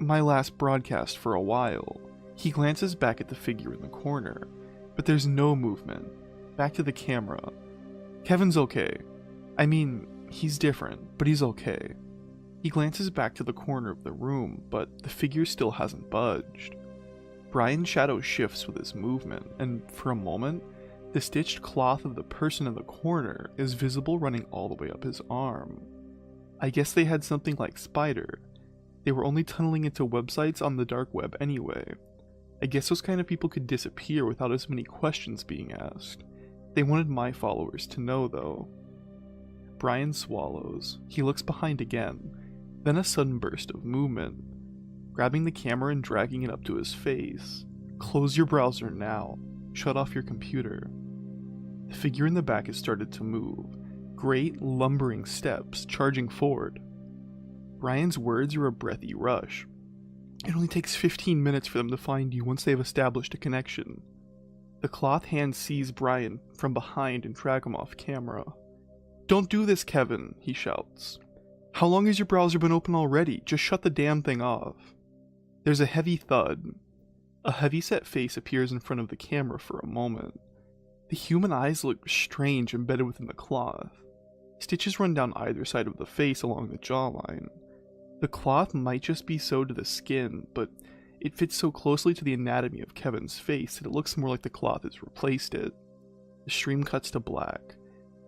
[SPEAKER 2] my last broadcast for a while." He glances back at the figure in the corner, but there's no movement. Back to the camera. "Kevin's okay. I mean, he's different, but he's okay." He glances back to the corner of the room, but the figure still hasn't budged. Brian's shadow shifts with his movement, and for a moment, the stitched cloth of the person in the corner is visible running all the way up his arm. I guess they had something like Spider. They were only tunneling into websites on the dark web anyway. I guess those kind of people could disappear without as many questions being asked. They wanted my followers to know, though. Brian swallows. He looks behind again. Then a sudden burst of movement. Grabbing the camera and dragging it up to his face. "Close your browser now. Shut off your computer." The figure in the back has started to move. Great, lumbering steps, charging forward. Brian's words are a breathy rush. "It only takes 15 minutes for them to find you once they've established a connection." The cloth hand sees Brian from behind and drag him off camera. "Don't do this, Kevin," he shouts. "How long has your browser been open already? Just shut the damn thing off." There's a heavy thud. A heavy-set face appears in front of the camera for a moment. The human eyes look strange embedded within the cloth. Stitches run down either side of the face along the jawline. The cloth might just be sewed to the skin, but it fits so closely to the anatomy of Kevin's face that it looks more like the cloth has replaced it. The stream cuts to black,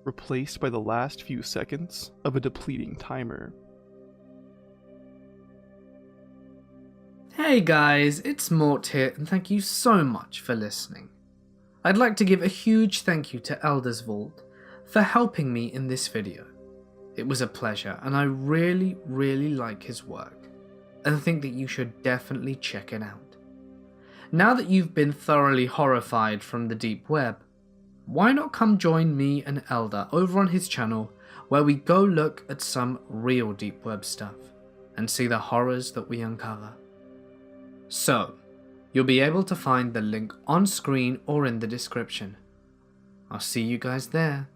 [SPEAKER 2] replaced by the last few seconds of a depleting timer.
[SPEAKER 1] Hey guys, it's Mort here, and thank you so much for listening. I'd like to give a huge thank you to Elder's Vault for helping me in this video. It was a pleasure, and I really like his work, and think that you should definitely check it out. Now that you've been thoroughly horrified from the deep web, why not come join me and Elder over on his channel, where we go look at some real deep web stuff, and see the horrors that we uncover. So, you'll be able to find the link on screen or in the description. I'll see you guys there.